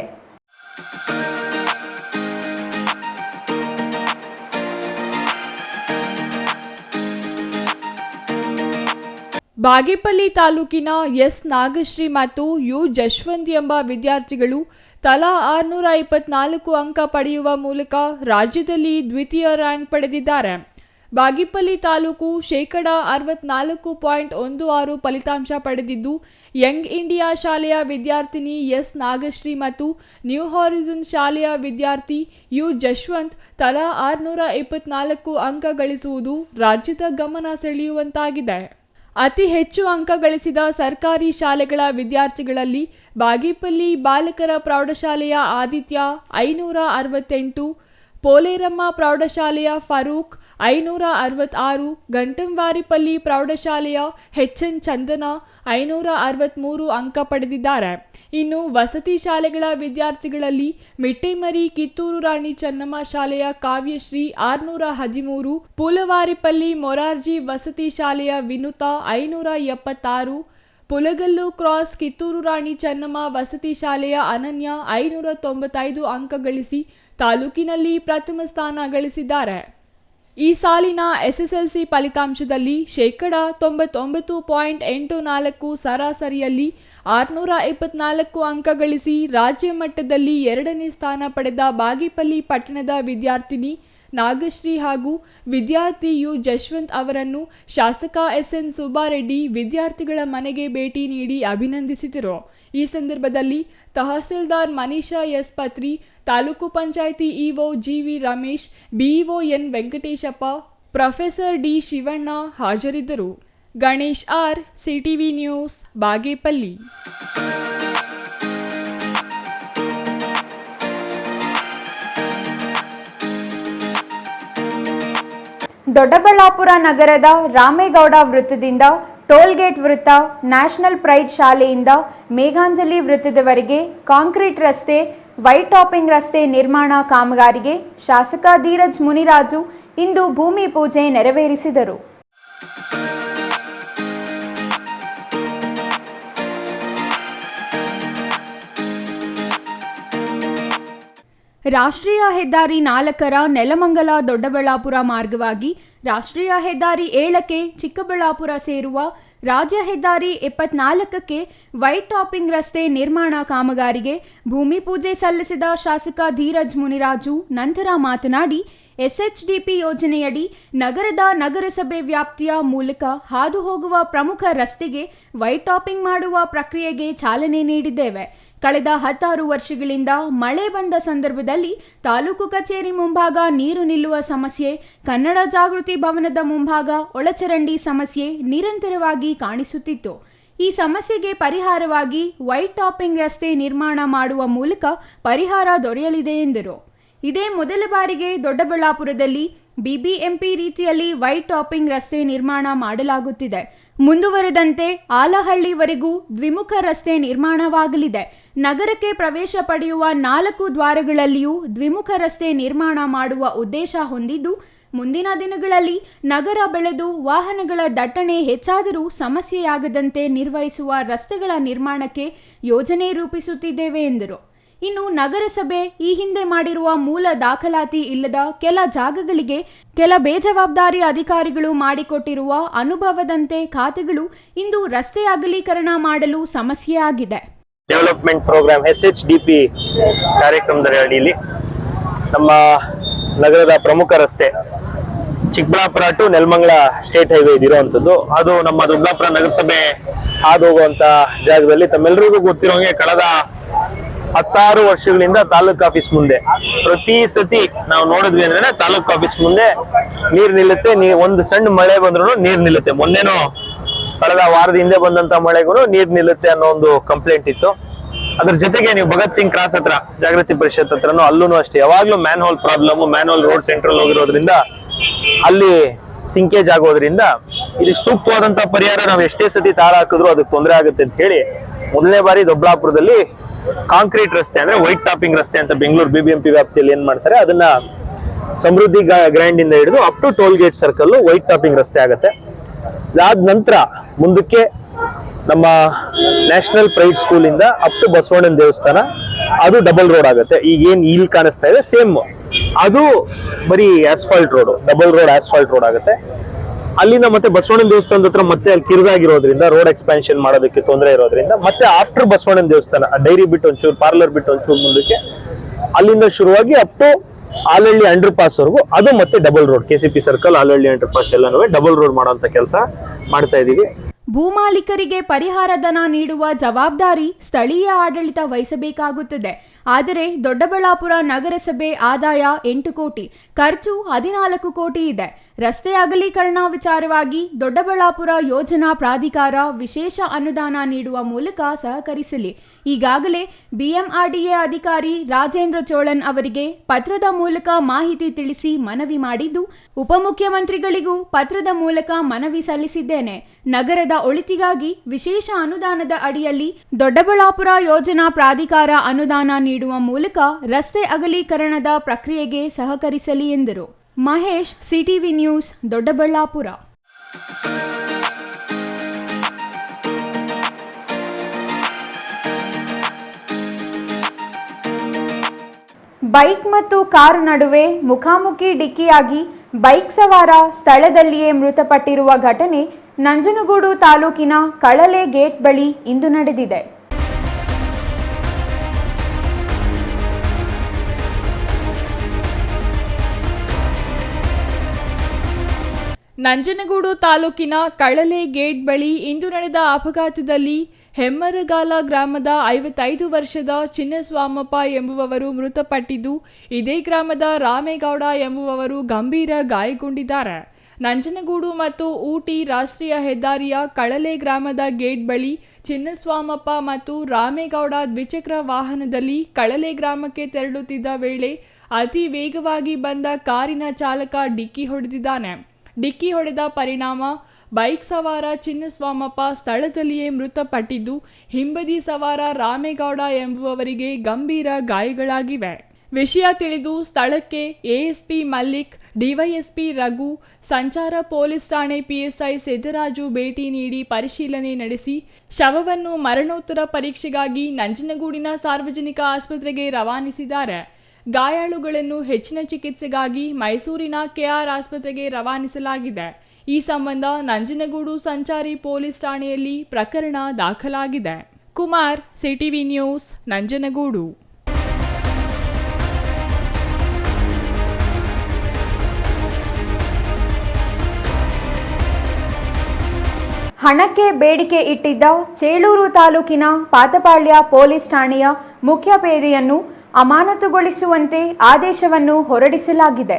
ಬಾಗೇಪಲ್ಲಿ ತಾಲೂಕಿನ ಎಸ್ ನಾಗಶ್ರೀ ಮತ್ತು ಯು ಜಶ್ವಂತ್ ಎಂಬ ವಿದ್ಯಾರ್ಥಿಗಳು ತಲಾ 624 ಅಂಕ ಪಡೆಯುವ ಮೂಲಕ ರಾಜ್ಯದಲ್ಲಿ ದ್ವಿತೀಯ ರ್ಯಾಂಕ್ ಪಡೆದಿದ್ದಾರೆ. ಬಾಗೇಪಲ್ಲಿ ತಾಲೂಕು ಶೇಕಡಾ 64.16 ಫಲಿತಾಂಶ ಪಡೆದಿದ್ದು, ಯಂಗ್ ಇಂಡಿಯಾ ಶಾಲೆಯ ವಿದ್ಯಾರ್ಥಿನಿ ಎಸ್ ನಾಗಶ್ರೀ ಮತ್ತು ನ್ಯೂ ಹಾರಿಝನ್ ಶಾಲೆಯ ವಿದ್ಯಾರ್ಥಿ ಯು ಜಶ್ವಂತ್ ತಲಾ 624 ಅಂಕ ಗಳಿಸುವುದು ರಾಜ್ಯದ ಗಮನ ಸೆಳೆಯುವಂತಾಗಿದೆ. ಅತಿ ಹೆಚ್ಚು ಅಂಕ ಗಳಿಸಿದ ಸರ್ಕಾರಿ ಶಾಲೆಗಳ ವಿದ್ಯಾರ್ಥಿಗಳಲ್ಲಿ ಬಾಗೇಪಲ್ಲಿ ಬಾಲಕರ ಪ್ರೌಢಶಾಲೆಯ ಆದಿತ್ಯ 568, ಪೋಲೇರಮ್ಮ ಪ್ರೌಢಶಾಲೆಯ ಫರೂಕ್ 566, ಗಂಟಂವಾರಿಪಲ್ಲಿ ಪ್ರೌಢಶಾಲೆಯ ಎನ್ ಚಂದನ 563 ಅಂಕ ಪಡೆದಿದ್ದಾರೆ. ಇನ್ನು ವಸತಿ ಶಾಲೆಗಳ ವಿದ್ಯಾರ್ಥಿಗಳಲ್ಲಿ ಮಿಟ್ಟೆಮರಿ ಕಿತ್ತೂರು ರಾಣಿ ಚೆನ್ನಮ್ಮ ಶಾಲೆಯ ಕಾವ್ಯಶ್ರೀ 613, ಪೂಲವಾರಿಪಲ್ಲಿ ಮೊರಾರ್ಜಿ ವಸತಿ ಶಾಲೆಯ ವಿನುತಾ 576, ಪುಲಗಲ್ಲು ಕ್ರಾಸ್ ಕಿತ್ತೂರು ರಾಣಿ ಚೆನ್ನಮ್ಮ ವಸತಿ ಶಾಲೆಯ ಅನನ್ಯ 595 ಅಂಕ ಗಳಿಸಿ ತಾಲೂಕಿನಲ್ಲಿ ಪ್ರಥಮ ಸ್ಥಾನ ಗಳಿಸಿದ್ದಾರೆ. ಈ ಸಾಲಿನ ಎಸ್ಎಸ್ಎಲ್ಸಿ ಫಲಿತಾಂಶದಲ್ಲಿ ಶೇಕಡಾ 99.84 ಸರಾಸರಿಯಲ್ಲಿ 624 ಅಂಕ ಗಳಿಸಿ ರಾಜ್ಯ ಮಟ್ಟದಲ್ಲಿ 2ನೇ ಸ್ಥಾನ ಪಡೆದ ಬಾಗೇಪಲ್ಲಿ ಪಟ್ಟಣದ ವಿದ್ಯಾರ್ಥಿನಿ ನಾಗಶ್ರೀ ಹಾಗೂ ವಿದ್ಯಾರ್ಥಿ ಯು ಜಶ್ವಂತ್ ಅವರನ್ನು ಶಾಸಕ ಎಸ್ಎನ್ ಸುಬ್ಬಾರೆಡ್ಡಿ ವಿದ್ಯಾರ್ಥಿಗಳ ಮನೆಗೆ ಭೇಟಿ ನೀಡಿ ಅಭಿನಂದಿಸಿದರು. ಈ ಸಂದರ್ಭದಲ್ಲಿ tahsildar Manisha S Patri, taluk panchayat EO GV Ramesh, BEO N Venkateshappa, professor D Shivanna ಹಾಜರಿದ್ದರು. Ganesh R, CTV news, Bagepalli. Doddaballapur ನಗರದ ರಾಮೇಗೌಡ ವೃತ್ತದಿಂದ ಟೋಲ್ಗೇಟ್ ವೃತ್ತ, ನ್ಯಾಷನಲ್ ಪ್ರೈಡ್ ಶಾಲೆಯಿಂದ ಮೇಘಾಂಜಲಿ ವೃತ್ತದವರೆಗೆ ಕಾಂಕ್ರೀಟ್ ರಸ್ತೆ, ವೈಟ್ ಟಾಪಿಂಗ್ ರಸ್ತೆ ನಿರ್ಮಾಣ ಕಾಮಗಾರಿಗೆ ಶಾಸಕ ಧೀರಜ್ ಮುನಿರಾಜು ಇಂದು ಭೂಮಿ ಪೂಜೆ ನೆರವೇರಿಸಿದರು. ರಾಷ್ಟ್ರೀಯ ಹೆದ್ದಾರಿ 4ರ ನೆಲಮಂಗಲ ದೊಡ್ಡಬಳ್ಳಾಪುರ ಮಾರ್ಗವಾಗಿ ರಾಷ್ಟ್ರೀಯ ಹೆದ್ದಾರಿ 7ಕ್ಕೆ ಚಿಕ್ಕಬಳ್ಳಾಪುರ ಸೇರುವ ರಾಜ್ಯ ಹೆದ್ದಾರಿ 74ಕ್ಕೆ ವೈಟ್ ಟಾಪಿಂಗ್ ರಸ್ತೆ ನಿರ್ಮಾಣ ಕಾಮಗಾರಿಗೆ ಭೂಮಿ ಪೂಜೆ ಸಲ್ಲಿಸಿದ ಶಾಸಕ ಧೀರಜ್ ಮುನಿರಾಜು ನಂತರ ಮಾತನಾಡಿ, ಎಸ್ಎಚ್ಡಿಪಿ ಯೋಜನೆಯಡಿ ನಗರದ ನಗರಸಭೆ ವ್ಯಾಪ್ತಿಯ ಮೂಲಕ ಹಾದು ಹೋಗುವ ಪ್ರಮುಖ ರಸ್ತೆಗೆ ವೈಟ್ ಟಾಪಿಂಗ್ ಮಾಡುವ ಪ್ರಕ್ರಿಯೆಗೆ ಚಾಲನೆ ನೀಡಿದ್ದೇವೆ. ಕಳೆದ 16 ವರ್ಷಗಳಿಂದ ಮಳೆ ಬಂದ ಸಂದರ್ಭದಲ್ಲಿ ತಾಲೂಕು ಕಚೇರಿ ಮುಂಭಾಗ ನೀರು ನಿಲ್ಲುವ ಸಮಸ್ಯೆ, ಕನ್ನಡ ಜಾಗೃತಿ ಭವನದ ಮುಂಭಾಗ ಒಳಚರಂಡಿ ಸಮಸ್ಯೆ ನಿರಂತರವಾಗಿ ಕಾಣಿಸುತ್ತಿತ್ತು. ಈ ಸಮಸ್ಯೆಗೆ ಪರಿಹಾರವಾಗಿ ವೈಟ್ ಟಾಪಿಂಗ್ ರಸ್ತೆ ನಿರ್ಮಾಣ ಮಾಡುವ ಮೂಲಕ ಪರಿಹಾರ ದೊರೆಯಲಿದೆ ಎಂದರು. ಇದೇ ಮೊದಲ ಬಾರಿಗೆ ದೊಡ್ಡಬಳ್ಳಾಪುರದಲ್ಲಿ ಬಿಬಿಎಂಪಿ ರೀತಿಯಲ್ಲಿ ವೈಟ್ ಟಾಪಿಂಗ್ ರಸ್ತೆ ನಿರ್ಮಾಣ ಮಾಡಲಾಗುತ್ತಿದೆ. ಮುಂದುವರೆದಂತೆ ಆಲಹಳ್ಳಿವರೆಗೂ ದ್ವಿಮುಖ ರಸ್ತೆ ನಿರ್ಮಾಣವಾಗಲಿದೆ. ನಗರಕ್ಕೆ ಪ್ರವೇಶ ಪಡೆಯುವ 4 ದ್ವಾರಗಳಲ್ಲಿಯೂ ದ್ವಿಮುಖ ರಸ್ತೆ ನಿರ್ಮಾಣ ಮಾಡುವ ಉದ್ದೇಶ ಹೊಂದಿದ್ದು, ಮುಂದಿನ ದಿನಗಳಲ್ಲಿ ನಗರ ಬೆಳೆದು ವಾಹನಗಳ ದಟ್ಟಣೆ ಹೆಚ್ಚಾದರೂ ಸಮಸ್ಯೆಯಾಗದಂತೆ ನಿರ್ವಹಿಸುವ ರಸ್ತೆಗಳ ನಿರ್ಮಾಣಕ್ಕೆ ಯೋಜನೆ ರೂಪಿಸುತ್ತಿದ್ದೇವೆ ಎಂದರು. ಇನ್ನು ನಗರಸಭೆ ಈ ಹಿಂದೆ ಮಾಡಿರುವ ಮೂಲ ದಾಖಲಾತಿ ಇಲ್ಲದ ಕೆಲ ಜಾಗಗಳಿಗೆ ಕೆಲ ಬೇಜವಾಬ್ದಾರಿ ಅಧಿಕಾರಿಗಳು ಮಾಡಿಕೊಟ್ಟಿರುವ ಅನುಭವದಂತೆ ಖಾತೆಗಳು ಇಂದು ರಸ್ತೆ ಅಗಲೀಕರಣ ಮಾಡಲು ಸಮಸ್ಯೆಯಾಗಿದೆ. ಡೆವಲಪ್ಮೆಂಟ್ ಪ್ರೋಗ್ರಾಮ್ ಎಸ್ಎಚ್ಡಿಪಿ ಕಾರ್ಯಕ್ರಮದ ಅಡಿಯಲ್ಲಿ ನಮ್ಮ ನಗರದ ಪ್ರಮುಖ ರಸ್ತೆ Chikkaballapur to Nelamangala state highway ಇದಿರುವಂತದ್ದು. ಅದು ನಮ್ಮ ದೊಡ್ಡಬಳ್ಳಾಪುರ ನಗರಸಭೆ ಹಾದು ಹೋಗುವಂತ ಜಾಗದಲ್ಲಿ ತಮ್ಮೆಲ್ಲರಿಗೂ ಗೊತ್ತಿರೋಂಗೆ ಕಳೆದ 16 ವರ್ಷಗಳಿಂದ ತಾಲೂಕ್ ಆಫೀಸ್ ಮುಂದೆ ಪ್ರತಿ ಸತಿ ನಾವು ನೋಡಿದ್ವಿ ಅಂದ್ರೆ ತಾಲೂಕ್ ಆಫೀಸ್ ಮುಂದೆ ನೀರ್ ನಿಲ್ಲುತ್ತೆ. ಒಂದು ಸಣ್ಣ ಮಳೆ ಬಂದ್ರು ನೀರ್ ನಿಲ್ಲುತ್ತೆ. ಮೊನ್ನೆನೋ ಕಳೆದ ವಾರದ ಹಿಂದೆ ಬಂದಂತ ಮಳೆಗೂ ನೀರ್ ನಿಲ್ಲುತ್ತೆ ಅನ್ನೋ ಒಂದು ಕಂಪ್ಲೇಂಟ್ ಇತ್ತು. ಅದ್ರ ಜೊತೆಗೆ ನೀವು ಭಗತ್ ಸಿಂಗ್ ಕ್ರಾಸ್ ಹತ್ರ ಜಾಗೃತಿ ಪರಿಷತ್ ಹತ್ರನೂ ಅಲ್ಲೂ ಅಷ್ಟೇ ಯಾವಾಗ್ಲೂ manhole problem, manhole road central ಹೋಗಿರೋದ್ರಿಂದ ಅಲ್ಲಿ ಸಿಂಕೇಜ್ ಆಗೋದ್ರಿಂದ ಇದಕ್ಕೆ ಸೂಕ್ತವಾದಂತ ಪರಿಹಾರ ನಾವು ಎಷ್ಟೇ ಸತಿ ತಾರ ಹಾಕಿದ್ರು ಅದಕ್ಕೆ ತೊಂದರೆ ಆಗುತ್ತೆ ಅಂತ ಹೇಳಿ ಮೊದಲನೇ ಬಾರಿ ದೊಡ್ಡಬಳ್ಳಾಪುರದಲ್ಲಿ ಕಾಂಕ್ರೀಟ್ ರಸ್ತೆ ಅಂದ್ರೆ ವೈಟ್ ಟಾಪಿಂಗ್ ರಸ್ತೆ ಅಂತ ಬೆಂಗಳೂರು ಬಿಬಿಎಂಪಿ ವ್ಯಾಪ್ತಿಯಲ್ಲಿ ಏನ್ ಮಾಡ್ತಾರೆ ಅದನ್ನ ಸಮೃದ್ಧಿ ಗ್ರ್ಯಾಂಡ್ ಇಂದ ಹಿಡಿದು up to toll gate circle white topping ರಸ್ತೆ ಆಗುತ್ತೆ. ಅದಾದ ನಂತರ ಮುಂದಕ್ಕೆ ನಮ್ಮ ನ್ಯಾಷನಲ್ ಪ್ರೈಡ್ ಸ್ಕೂಲ್ ಇಂದ ಅಪ್ ಟು ಬಸವಣ್ಣನ ದೇವಸ್ಥಾನ ಅದು ಡಬಲ್ ರೋಡ್ ಆಗುತ್ತೆ. ಈಗ ಏನ್ ಇಲ್ಲಿ ಕಾಣಿಸ್ತಾ ಇದೆ ಸೇಮ್ ಅದು ಬರೀ asphalt road, double road asphalt road ಆಗುತ್ತೆ. ಅಲ್ಲಿಂದ ಮತ್ತೆ ಬಸವಣ್ಣನ ದೇವಸ್ಥಾನದ ಹತ್ರ ಮತ್ತೆ ಅಲ್ಲಿ ಕಿರಿದಾಗಿರೋದ್ರಿಂದ ರೋಡ್ ಎಕ್ಸ್ಪಾನ್ಷನ್ ಮಾಡೋದಕ್ಕೆ ತೊಂದರೆ ಇರೋದ್ರಿಂದ ಮತ್ತೆ ಆಫ್ಟರ್ ಬಸವಣ್ಣನ ದೇವಸ್ಥಾನ ಡೈರಿ ಬಿಟ್ಟು ಒಂಚೂರು ಪಾರ್ಲರ್ ಬಿಟ್ಟು ಒಂಚೂರು ಮುಂದಕ್ಕೆ ಅಲ್ಲಿಂದ ಶುರುವಾಗಿ up to Alahalli underpass ವರೆಗೂ ಅದು ಮತ್ತೆ double road, KCP circle Alahalli underpass ಎಲ್ಲನೂ ಡಬಲ್ ರೋಡ್ ಮಾಡುವಂತ ಕೆಲಸ ಮಾಡ್ತಾ ಇದೀವಿ. ಭೂಮಾಲೀಕರಿಗೆ ಪರಿಹಾರ ಧನ ನೀಡುವ ಜವಾಬ್ದಾರಿ ಸ್ಥಳೀಯ ಆಡಳಿತ ವಹಿಸಬೇಕಾಗುತ್ತದೆ. ಆದರೆ ದೊಡ್ಡಬಳ್ಳಾಪುರ ನಗರಸಭೆ ಆದಾಯ 8 ಕೋಟಿ, ಖರ್ಚು 14 ಕೋಟಿ ಇದೆ. ರಸ್ತೆ ಅಗಲೀಕರಣ ವಿಚಾರವಾಗಿ ದೊಡ್ಡಬಳ್ಳಾಪುರ ಯೋಜನಾ ಪ್ರಾಧಿಕಾರ ವಿಶೇಷ ಅನುದಾನ ನೀಡುವ ಮೂಲಕ ಸಹಕರಿಸಲಿ. ಈಗಾಗಲೇ BMRDA ಅಧಿಕಾರಿ ರಾಜೇಂದ್ರ ಚೋಳನ್ ಅವರಿಗೆ ಪತ್ರದ ಮೂಲಕ ಮಾಹಿತಿ ತಿಳಿಸಿ ಮನವಿ ಮಾಡಿದ್ದು, ಉಪಮುಖ್ಯಮಂತ್ರಿಗಳಿಗೂ ಪತ್ರದ ಮೂಲಕ ಮನವಿ ಸಲ್ಲಿಸಿದ್ದೇನೆ. ನಗರದ ಒಳಿತಿಗಾಗಿ ವಿಶೇಷ ಅನುದಾನದ ಅಡಿಯಲ್ಲಿ ದೊಡ್ಡಬಳ್ಳಾಪುರ ಯೋಜನಾ ಪ್ರಾಧಿಕಾರ ಅನುದಾನ ನೀಡುವ ಮೂಲಕ ರಸ್ತೆ ಅಗಲೀಕರಣದ ಪ್ರಕ್ರಿಯೆಗೆ ಸಹಕರಿಸಲಿ ಎಂದರು. Mahesh, CTV news, Doddaballapura. Bike ಮತ್ತು ಕಾರು ನಡುವೆ ಮುಖಾಮುಖಿ ಡಿಕ್ಕಿಯಾಗಿ ಬೈಕ್ ಸವಾರ ಸ್ಥಳದಲ್ಲಿಯೇ ಮೃತಪಟ್ಟಿರುವ ಘಟನೆ ನಂಜನಗೂಡು ತಾಲೂಕಿನ ಕಳಲೆ ಗೇಟ್ ಬಳಿ ಇಂದು ನಡೆದಿದೆ. ನಂಜನಗೂಡು ತಾಲೂಕಿನ ಕಳಲೆ ಗೇಟ್ ಬಳಿ ಇಂದು ನಡೆದ ಅಪಘಾತದಲ್ಲಿ ಹೆಮ್ಮರಗಾಲ ಗ್ರಾಮದ 55 ವರ್ಷದ ಚಿನ್ನಸ್ವಾಮಪ್ಪ ಎಂಬುವವರು ಮೃತಪಟ್ಟಿದ್ದು, ಇದೇ ಗ್ರಾಮದ ರಾಮೇಗೌಡ ಎಂಬುವವರು ಗಂಭೀರ ಗಾಯಗೊಂಡಿದ್ದಾರೆ. ನಂಜನಗೂಡು ಮತ್ತು ಊಟಿ ರಾಷ್ಟ್ರೀಯ ಹೆದ್ದಾರಿಯ ಕಳಲೆ ಗ್ರಾಮದ ಗೇಟ್ ಬಳಿ ಚಿನ್ನಸ್ವಾಮಪ್ಪ ಮತ್ತು ರಾಮೇಗೌಡ ದ್ವಿಚಕ್ರ ವಾಹನದಲ್ಲಿ ಕಳಲೆ ಗ್ರಾಮಕ್ಕೆ ತೆರಳುತ್ತಿದ್ದ ವೇಳೆ ಅತಿ ವೇಗವಾಗಿ ಬಂದ ಕಾರಿನ ಚಾಲಕ ಡಿಕ್ಕಿ ಹೊಡೆದಿದ್ದಾನೆ. ಡಿಕ್ಕಿ ಹೊಡೆದ ಪರಿಣಾಮ ಬೈಕ್ ಸವಾರ ಚಿನ್ನಸ್ವಾಮಪ್ಪ ಸ್ಥಳದಲ್ಲಿಯೇ ಮೃತಪಟ್ಟಿದ್ದು, ಹಿಂಬದಿ ಸವಾರ ರಾಮೇಗೌಡ ಎಂಬುವವರಿಗೆ ಗಂಭೀರ ಗಾಯಗಳಾಗಿವೆ. ವಿಷಯ ತಿಳಿದು ಸ್ಥಳಕ್ಕೆ ASP ಮಲ್ಲಿಕ್, DYSP ರಘು, ಸಂಚಾರ ಪೊಲೀಸ್ ಠಾಣೆ PSI ಸಿದ್ದರಾಜು ಭೇಟಿ ನೀಡಿ ಪರಿಶೀಲನೆ ನಡೆಸಿ ಶವವನ್ನು ಮರಣೋತ್ತರ ಪರೀಕ್ಷೆಗಾಗಿ ನಂಜನಗೂಡಿನ ಸಾರ್ವಜನಿಕ ಆಸ್ಪತ್ರೆಗೆ ರವಾನಿಸಿದ್ದಾರೆ. ಗಾಯಾಳುಗಳನ್ನು ಹೆಚ್ಚಿನ ಚಿಕಿತ್ಸೆಗಾಗಿ ಮೈಸೂರಿನ KR ಆಸ್ಪತ್ರೆಗೆ ರವಾನಿಸಲಾಗಿದೆ. ಈ ಸಂಬಂಧ ನಂಜನಗೂಡು ಸಂಚಾರಿ ಪೊಲೀಸ್ ಠಾಣೆಯಲ್ಲಿ ಪ್ರಕರಣ ದಾಖಲಾಗಿದೆ. Kumar, CTV news, Nanjangud. ಹಣಕ್ಕೆ ಬೇಡಿಕೆ ಇಟ್ಟಿದ್ದ ಚೇಳೂರು ತಾಲೂಕಿನ ಪಾತಪಾಳ್ಯ ಪೊಲೀಸ್ ಠಾಣೆಯ ಮುಖ್ಯ ಪೇದೆಯನ್ನು ಅಮಾನತುಗೊಳಿಸುವಂತೆ ಆದೇಶವನ್ನು ಹೊರಡಿಸಲಾಗಿದೆ.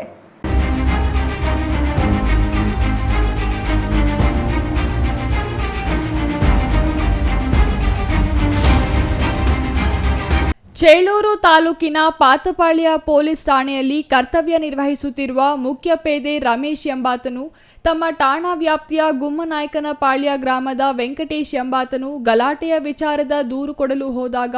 ಚೇಳೂರು ತಾಲೂಕಿನ ಪಾತಪಾಳ್ಯ ಪೊಲೀಸ್ ಠಾಣೆಯಲ್ಲಿ ಕರ್ತವ್ಯ ನಿರ್ವಹಿಸುತ್ತಿರುವ ಮುಖ್ಯ ಪೇದೆ ರಮೇಶ್ ಎಂಬಾತನು ತಮ್ಮ ಠಾಣಾ ವ್ಯಾಪ್ತಿಯ ಗುಮ್ಮನಾಯಕನಪಾಳ್ಯ ಗ್ರಾಮದ ವೆಂಕಟೇಶ್ ಎಂಬಾತನು ಗಲಾಟೆಯ ವಿಚಾರದ ದೂರು ಕೊಡಲು ಹೋದಾಗ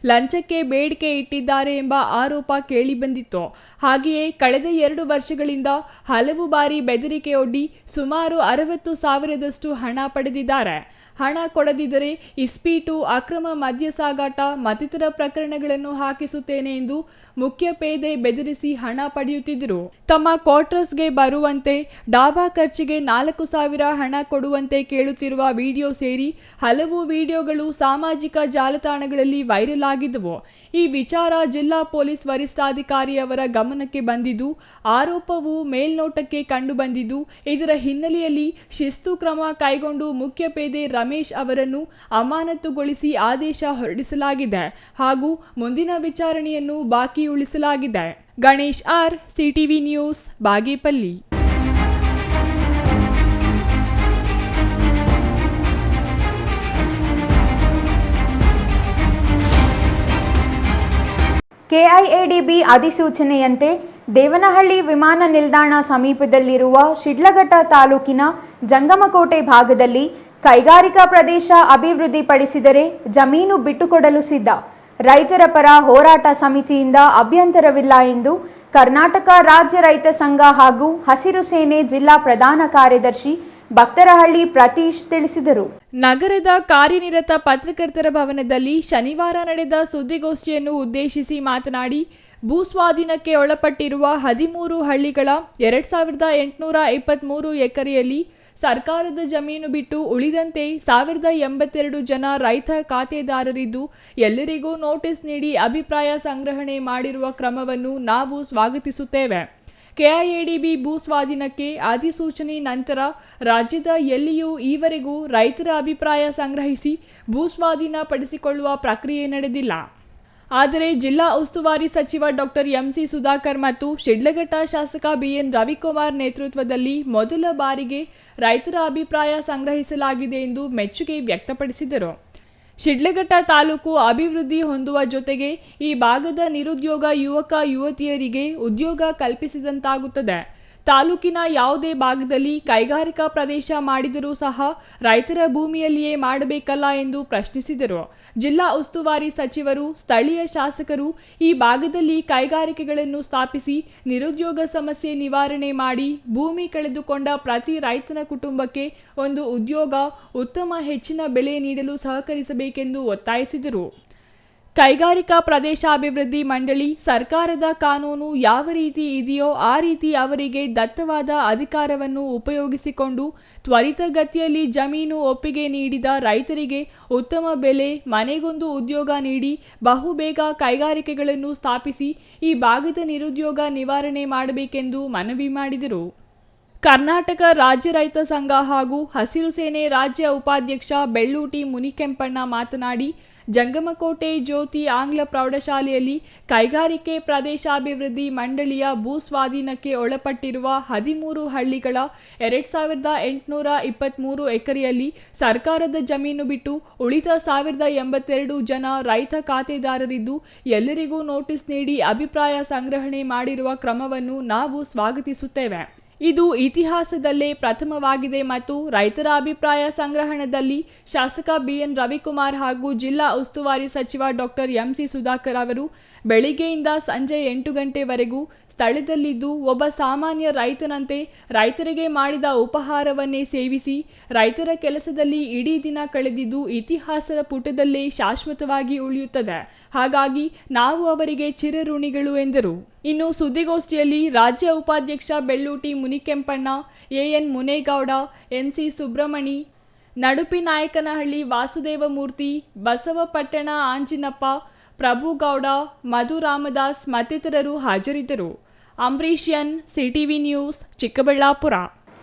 ಲಂಚಕ್ಕೆ ಬೇಡಿಕೆ ಇಟ್ಟಿದ್ದಾರೆ ಎಂಬ ಆರೋಪ ಕೇಳಿಬಂದಿತ್ತು. ಹಾಗೆಯೇ ಕಳೆದ 2 ವರ್ಷಗಳಿಂದ ಹಲವು ಬಾರಿ ಬೆದರಿಕೆಯೊಡ್ಡಿ ಸುಮಾರು 60,000ದಷ್ಟು ಹಣ ಪಡೆದಿದ್ದಾರೆ. ಹಣ ಕೊಡದಿದ್ದರೆ ಇಸ್ಪೀಟು, ಅಕ್ರಮ ಮದ್ಯ ಸಾಗಾಟ ಮತ್ತಿತರ ಪ್ರಕರಣಗಳನ್ನು ಹಾಕಿಸುತ್ತೇನೆ ಎಂದು ಮುಖ್ಯ ಪೇದೆ ಬೆದರಿಸಿ ಹಣ ಪಡೆಯುತ್ತಿದ್ದರು. ತಮ್ಮ ಕ್ವಾರ್ಟರ್ಸ್ಗೆ ಬರುವಂತೆ, ಡಾಬಾ ಖರ್ಚಿಗೆ 4,000 ಹಣ ಕೊಡುವಂತೆ ಕೇಳುತ್ತಿರುವ ವಿಡಿಯೋ ಸೇರಿ ಹಲವು ವಿಡಿಯೋಗಳು ಸಾಮಾಜಿಕ ಜಾಲತಾಣಗಳಲ್ಲಿ ವೈರಲ್ ಆಗಿದ್ದವು. ಈ ವಿಚಾರ ಜಿಲ್ಲಾ ಪೊಲೀಸ್ ವರಿಷ್ಠಾಧಿಕಾರಿಯವರ ಗಮನಕ್ಕೆ ಬಂದಿದ್ದು, ಆರೋಪವು ಮೇಲ್ನೋಟಕ್ಕೆ ಕಂಡುಬಂದಿದ್ದು, ಇದರ ಹಿನ್ನೆಲೆಯಲ್ಲಿ ಶಿಸ್ತು ಕ್ರಮ ಕೈಗೊಂಡು ಮುಖ್ಯ ಪೇದೆ ರಮೇಶ್ ಅವರನ್ನು ಅಮಾನತುಗೊಳಿಸಿ ಆದೇಶ ಹೊರಡಿಸಲಾಗಿದೆ ಹಾಗೂ ಮುಂದಿನ ವಿಚಾರಣೆಯನ್ನು ಬಾಕಿ ಉಳಿಸಲಾಗಿದೆ. Ganesh R, CTV news, Bagepalli. KIADB ಅಧಿಸೂಚನೆಯಂತೆ ದೇವನಹಳ್ಳಿ ವಿಮಾನ ನಿಲ್ದಾಣ ಸಮೀಪದಲ್ಲಿರುವ ಶಿಡ್ಲಘಟ್ಟ ತಾಲೂಕಿನ ಜಂಗಮಕೋಟೆ ಭಾಗದಲ್ಲಿ ಕೈಗಾರಿಕಾ ಪ್ರದೇಶ ಅಭಿವೃದ್ಧಿಪಡಿಸಿದರೆ ಜಮೀನು ಬಿಟ್ಟುಕೊಡಲು ಸಿದ್ಧ. ರೈತರ ಪರ ಹೋರಾಟ ಸಮಿತಿಯಿಂದ ಅಭ್ಯಂತರವಿಲ್ಲ ಎಂದು ಕರ್ನಾಟಕ ರಾಜ್ಯ ರೈತ ಸಂಘ ಹಾಗೂ ಹಸಿರು ಸೇನೆ ಜಿಲ್ಲಾ ಪ್ರಧಾನ ಕಾರ್ಯದರ್ಶಿ ಭಕ್ತರಹಳ್ಳಿ ಪ್ರತೀಶ್ ತಿಳಿಸಿದರು. ನಗರದ ಕಾರ್ಯನಿರತ ಪತ್ರಕರ್ತರ ಭವನದಲ್ಲಿ ಶನಿವಾರ ನಡೆದ ಸುದ್ದಿಗೋಷ್ಠಿಯನ್ನು ಉದ್ದೇಶಿಸಿ ಮಾತನಾಡಿ, ಭೂಸ್ವಾಧೀನಕ್ಕೆ ಒಳಪಟ್ಟಿರುವ 13 ಹಳ್ಳಿಗಳ 2823 ಎಕರೆಯಲ್ಲಿ ಸರ್ಕಾರದ ಜಮೀನು ಬಿಟ್ಟು ಉಳಿದಂತೆ 1082 ಜನ ರೈತ ಖಾತೆದಾರರಿದ್ದು ಎಲ್ಲರಿಗೂ ನೋಟಿಸ್ ನೀಡಿ ಅಭಿಪ್ರಾಯ ಸಂಗ್ರಹಣೆ ಮಾಡಿರುವ ಕ್ರಮವನ್ನು ನಾವು ಸ್ವಾಗತಿಸುತ್ತೇವೆ. ಕೆಐಎಡಿಬಿ ಭೂಸ್ವಾಧೀನಕ್ಕೆ ಅಧಿಸೂಚನೆ ನಂತರ ರಾಜ್ಯದ ಎಲ್ಲಿಯೂ ಈವರೆಗೂ ರೈತರ ಅಭಿಪ್ರಾಯ ಸಂಗ್ರಹಿಸಿ ಭೂಸ್ವಾಧೀನ ಪಡಿಸಿಕೊಳ್ಳುವ ಪ್ರಕ್ರಿಯೆ ನಡೆದಿಲ್ಲ. ಆದರೆ ಜಿಲ್ಲಾ ಉಸ್ತುವಾರಿ ಸಚಿವ ಡಾಕ್ಟರ್ ಎಂಸಿ ಸುಧಾಕರ್ ಮತ್ತು ಶಿಡ್ಲಘಟ್ಟ ಶಾಸಕ ಬಿಎನ್ ರವಿಕುಮಾರ್ ನೇತೃತ್ವದಲ್ಲಿ ಮೊದಲ ಬಾರಿಗೆ ರೈತರ ಅಭಿಪ್ರಾಯ ಸಂಗ್ರಹಿಸಲಾಗಿದೆ ಎಂದು ಮೆಚ್ಚುಗೆ ವ್ಯಕ್ತಪಡಿಸಿದರು. ಶಿಡ್ಲಘಟ್ಟ ತಾಲೂಕು ಅಭಿವೃದ್ಧಿ ಹೊಂದುವ ಜೊತೆಗೆ ಈ ಭಾಗದ ನಿರುದ್ಯೋಗ ಯುವಕ ಯುವತಿಯರಿಗೆ ಉದ್ಯೋಗ ಕಲ್ಪಿಸಿದಂತಾಗುತ್ತದೆ. ತಾಲೂಕಿನ ಯಾವುದೇ ಭಾಗದಲ್ಲಿ ಕೈಗಾರಿಕಾ ಪ್ರದೇಶ ಮಾಡಿದರೂ ಸಹ ರೈತರ ಭೂಮಿಯಲ್ಲಿಯೇ ಮಾಡಬೇಕಲ್ಲ ಎಂದು ಪ್ರಶ್ನಿಸಿದರು. ಜಿಲ್ಲಾ ಉಸ್ತುವಾರಿ ಸಚಿವರು, ಸ್ಥಳೀಯ ಶಾಸಕರು ಈ ಭಾಗದಲ್ಲಿ ಕೈಗಾರಿಕೆಗಳನ್ನು ಸ್ಥಾಪಿಸಿ ನಿರುದ್ಯೋಗ ಸಮಸ್ಯೆ ನಿವಾರಣೆ ಮಾಡಿ ಭೂಮಿ ಕಳೆದುಕೊಂಡ ಪ್ರತಿ ರೈತನ ಕುಟುಂಬಕ್ಕೆ ಒಂದು ಉದ್ಯೋಗ, ಉತ್ತಮ ಹೆಚ್ಚಿನ ಬೆಲೆ ನೀಡಲು ಸಹಕರಿಸಬೇಕೆಂದು ಒತ್ತಾಯಿಸಿದರು. ಕೈಗಾರಿಕಾ ಪ್ರದೇಶಾಭಿವೃದ್ಧಿ ಮಂಡಳಿ ಸರ್ಕಾರದ ಕಾನೂನು ಯಾವ ರೀತಿ ಇದೆಯೋ ಆ ರೀತಿ ಅವರಿಗೆ ದತ್ತವಾದ ಅಧಿಕಾರವನ್ನು ಉಪಯೋಗಿಸಿಕೊಂಡು ತ್ವರಿತಗತಿಯಲ್ಲಿ ಜಮೀನು ಒಪ್ಪಿಗೆ ನೀಡಿದ ರೈತರಿಗೆ ಉತ್ತಮ ಬೆಲೆ, ಮನೆಗೊಂದು ಉದ್ಯೋಗ ನೀಡಿ ಬಹುಬೇಗ ಕೈಗಾರಿಕೆಗಳನ್ನು ಸ್ಥಾಪಿಸಿ ಈ ಭಾಗದ ನಿರುದ್ಯೋಗ ನಿವಾರಣೆ ಮಾಡಬೇಕೆಂದು ಮನವಿ ಮಾಡಿದರು. ಕರ್ನಾಟಕ ರಾಜ್ಯ ರೈತ ಸಂಘ ಹಾಗೂ ಹಸಿರು ಸೇನೆ ರಾಜ್ಯ ಉಪಾಧ್ಯಕ್ಷ ಬೆಳ್ಳೂಟಿ ಮುನಿಕೆಂಪಣ್ಣ ಮಾತನಾಡಿ, ಜಂಗಮಕೋಟೆ ಜ್ಯೋತಿ ಆಂಗ್ಲ ಪ್ರೌಢಶಾಲೆಯಲ್ಲಿ ಕೈಗಾರಿಕೆ ಪ್ರದೇಶಾಭಿವೃದ್ಧಿ ಮಂಡಳಿಯ ಭೂಸ್ವಾಧೀನಕ್ಕೆ ಒಳಪಟ್ಟಿರುವ 13 ಹಳ್ಳಿಗಳ 2823 ಎಕರೆಯಲ್ಲಿ ಸರ್ಕಾರದ ಜಮೀನು ಬಿಟ್ಟು ಉಳಿದ 1082 ಜನ ರೈತ ಖಾತೆದಾರರಿದ್ದು ಎಲ್ಲರಿಗೂ ನೋಟಿಸ್ ನೀಡಿ ಅಭಿಪ್ರಾಯ ಸಂಗ್ರಹಣೆ ಮಾಡಿರುವ ಕ್ರಮವನ್ನು ನಾವು ಸ್ವಾಗತಿಸುತ್ತೇವೆ. ಇದು ಇತಿಹಾಸದಲ್ಲೇ ಪ್ರಥಮವಾಗಿದೆ ಮತ್ತು ರೈತರ ಅಭಿಪ್ರಾಯ ಸಂಗ್ರಹಣದಲ್ಲಿ ಶಾಸಕ ಬಿಎನ್ ರವಿಕುಮಾರ್ ಹಾಗೂ ಜಿಲ್ಲಾ ಉಸ್ತುವಾರಿ ಸಚಿವ ಡಾಕ್ಟರ್ ಎಂಸಿ ಸುಧಾಕರ್ ಅವರು ಬೆಳಿಗ್ಗೆಯಿಂದ ಸಂಜೆ 8 ಗಂಟೆವರೆಗೂ ಸ್ಥಳದಲ್ಲಿದ್ದು ಒಬ್ಬ ಸಾಮಾನ್ಯ ರೈತನಂತೆ ರೈತರಿಗೆ ಮಾಡಿದ ಉಪಹಾರವನ್ನೇ ಸೇವಿಸಿ ರೈತರ ಕೆಲಸದಲ್ಲಿ ಇಡೀ ದಿನ ಕಳೆದಿದ್ದು ಇತಿಹಾಸದ ಪುಟದಲ್ಲೇ ಶಾಶ್ವತವಾಗಿ ಉಳಿಯುತ್ತದೆ. ಹಾಗಾಗಿ ನಾವು ಅವರಿಗೆ ಚಿರಋಣಿಗಳು ಎಂದರು. ಇನ್ನು ಸುದ್ದಿಗೋಷ್ಠಿಯಲ್ಲಿ ರಾಜ್ಯ ಉಪಾಧ್ಯಕ್ಷ ಬೆಳ್ಳೂಟಿ ಮುನಿಕೆಂಪಣ್ಣ, ಎಎನ್ ಮುನೇಗೌಡ, ಎನ್ಸಿ ಸುಬ್ರಮಣಿ, ನಡುಪಿನಾಯಕನಹಳ್ಳಿ ವಾಸುದೇವಮೂರ್ತಿ, ಬಸವಪಟ್ಟಣ ಆಂಜಿನಪ್ಪ, ಪ್ರಭುಗೌಡ, ಮಧು ರಾಮದಾಸ್ ಮತ್ತಿತರರು ಹಾಜರಿದ್ದರು. Ambareesh N, CTV news, Chikkaballapura.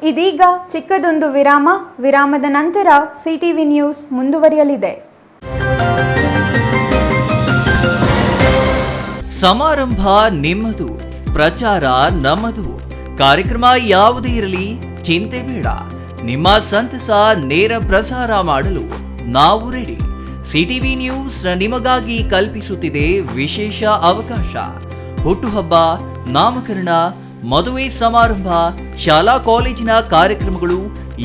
ಇದೀಗ ಚಿಕ್ಕದೊಂದು ವಿರಾಮ. ವಿರಾಮದ ನಂತರ ಸಿಟಿವಿ ನ್ಯೂಸ್ ಮುಂದುವರಿಯಲಿದೆ. ಸಮಾರಂಭ ನಿಮ್ಮದು, ಪ್ರಚಾರ ನಮ್ಮದು. ಕಾರ್ಯಕ್ರಮ ಯಾವುದೇ ಇರಲಿ ಚಿಂತೆ ಬೇಡ. ನಿಮ್ಮ ಸಂತಸ ನೇರ ಪ್ರಸಾರ ಮಾಡಲು ನಾವು ರೆಡಿ. ಸಿಟಿವಿ ನ್ಯೂಸ್ ನಿಮಗಾಗಿ ಕಲ್ಪಿಸುತ್ತಿದೆ ವಿಶೇಷ ಅವಕಾಶ. ಹುಟ್ಟುಹಬ್ಬ, ನಾಮಕರಣ, ಮದುವೆ ಸಮಾರಂಭ, ಶಾಲಾ ಕಾಲೇಜಿನ ಕಾರ್ಯಕ್ರಮಗಳು,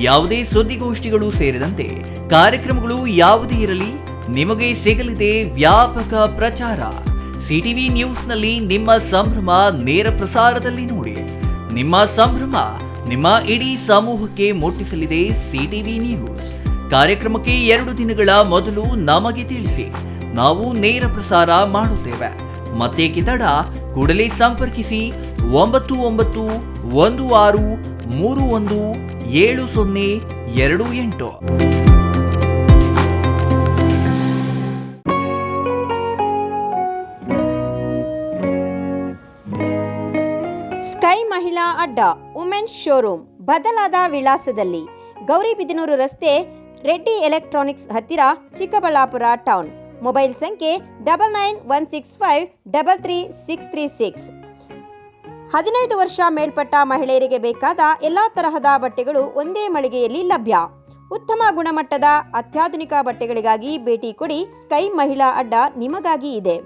ಯಾವುದೇ ಸುದ್ದಿಗೋಷ್ಠಿಗಳು ಸೇರಿದಂತೆ ಕಾರ್ಯಕ್ರಮಗಳು ಯಾವುದೇ ಇರಲಿ ನಿಮಗೆ ಸಿಗಲಿದೆ ವ್ಯಾಪಕ ಪ್ರಚಾರ. ಸಿಟಿವಿ ನ್ಯೂಸ್ನಲ್ಲಿ ನಿಮ್ಮ ಸಂಭ್ರಮ ನೇರ ಪ್ರಸಾರದಲ್ಲಿ ನೋಡಿ. ನಿಮ್ಮ ಸಂಭ್ರಮ ನಿಮ್ಮ ಇಡೀ ಸಮೂಹಕ್ಕೆ ಮುಟ್ಟಿಸಲಿದೆ ಸಿಟಿವಿ ನ್ಯೂಸ್. ಕಾರ್ಯಕ್ರಮಕ್ಕೆ 2 ದಿನಗಳ ಮೊದಲು ನಮಗೆ ತಿಳಿಸಿ, ನಾವು ನೇರ ಪ್ರಸಾರ ಮಾಡುತ್ತೇವೆ. ಮತ್ತೇಕೆ ತಡ, ಕೂಡಲೇ ಸಂಪರ್ಕಿಸಿ 9916317028. ಸ್ಕೈ ಮಹಿಳಾ ಅಡ್ಡ ವುಮೆನ್ಸ್ ಶೋರೂಮ್ ಬದಲಾದ ವಿಳಾಸದಲ್ಲಿ ಗೌರಿಬಿದನೂರು ರಸ್ತೆ, ರೆಡ್ಡಿ ಎಲೆಕ್ಟ್ರಾನಿಕ್ಸ್ ಹತ್ತಿರ, ಚಿಕ್ಕಬಳ್ಳಾಪುರ ಟೌನ್. ಮೊಬೈಲ್ ಸಂಖ್ಯೆ 9916533636. 15 ವರ್ಷ ಮೇಲ್ಪಟ್ಟ ಮಹಿಳೆಯರಿಗೆ ಬೇಕಾದ ಎಲ್ಲ ತರಹದ ಬಟ್ಟೆಗಳು ಒಂದೇ ಮಳಿಗೆಯಲ್ಲಿ ಲಭ್ಯ. ಉತ್ತಮ ಗುಣಮಟ್ಟದ ಅತ್ಯಾಧುನಿಕ ಬಟ್ಟೆಗಳಿಗಾಗಿ ಭೇಟಿ ಕೊಡಿ. ಸ್ಕೈ ಮಹಿಳಾ ಅಡ್ಡ ನಿಮಗಾಗಿ ಇದೆ.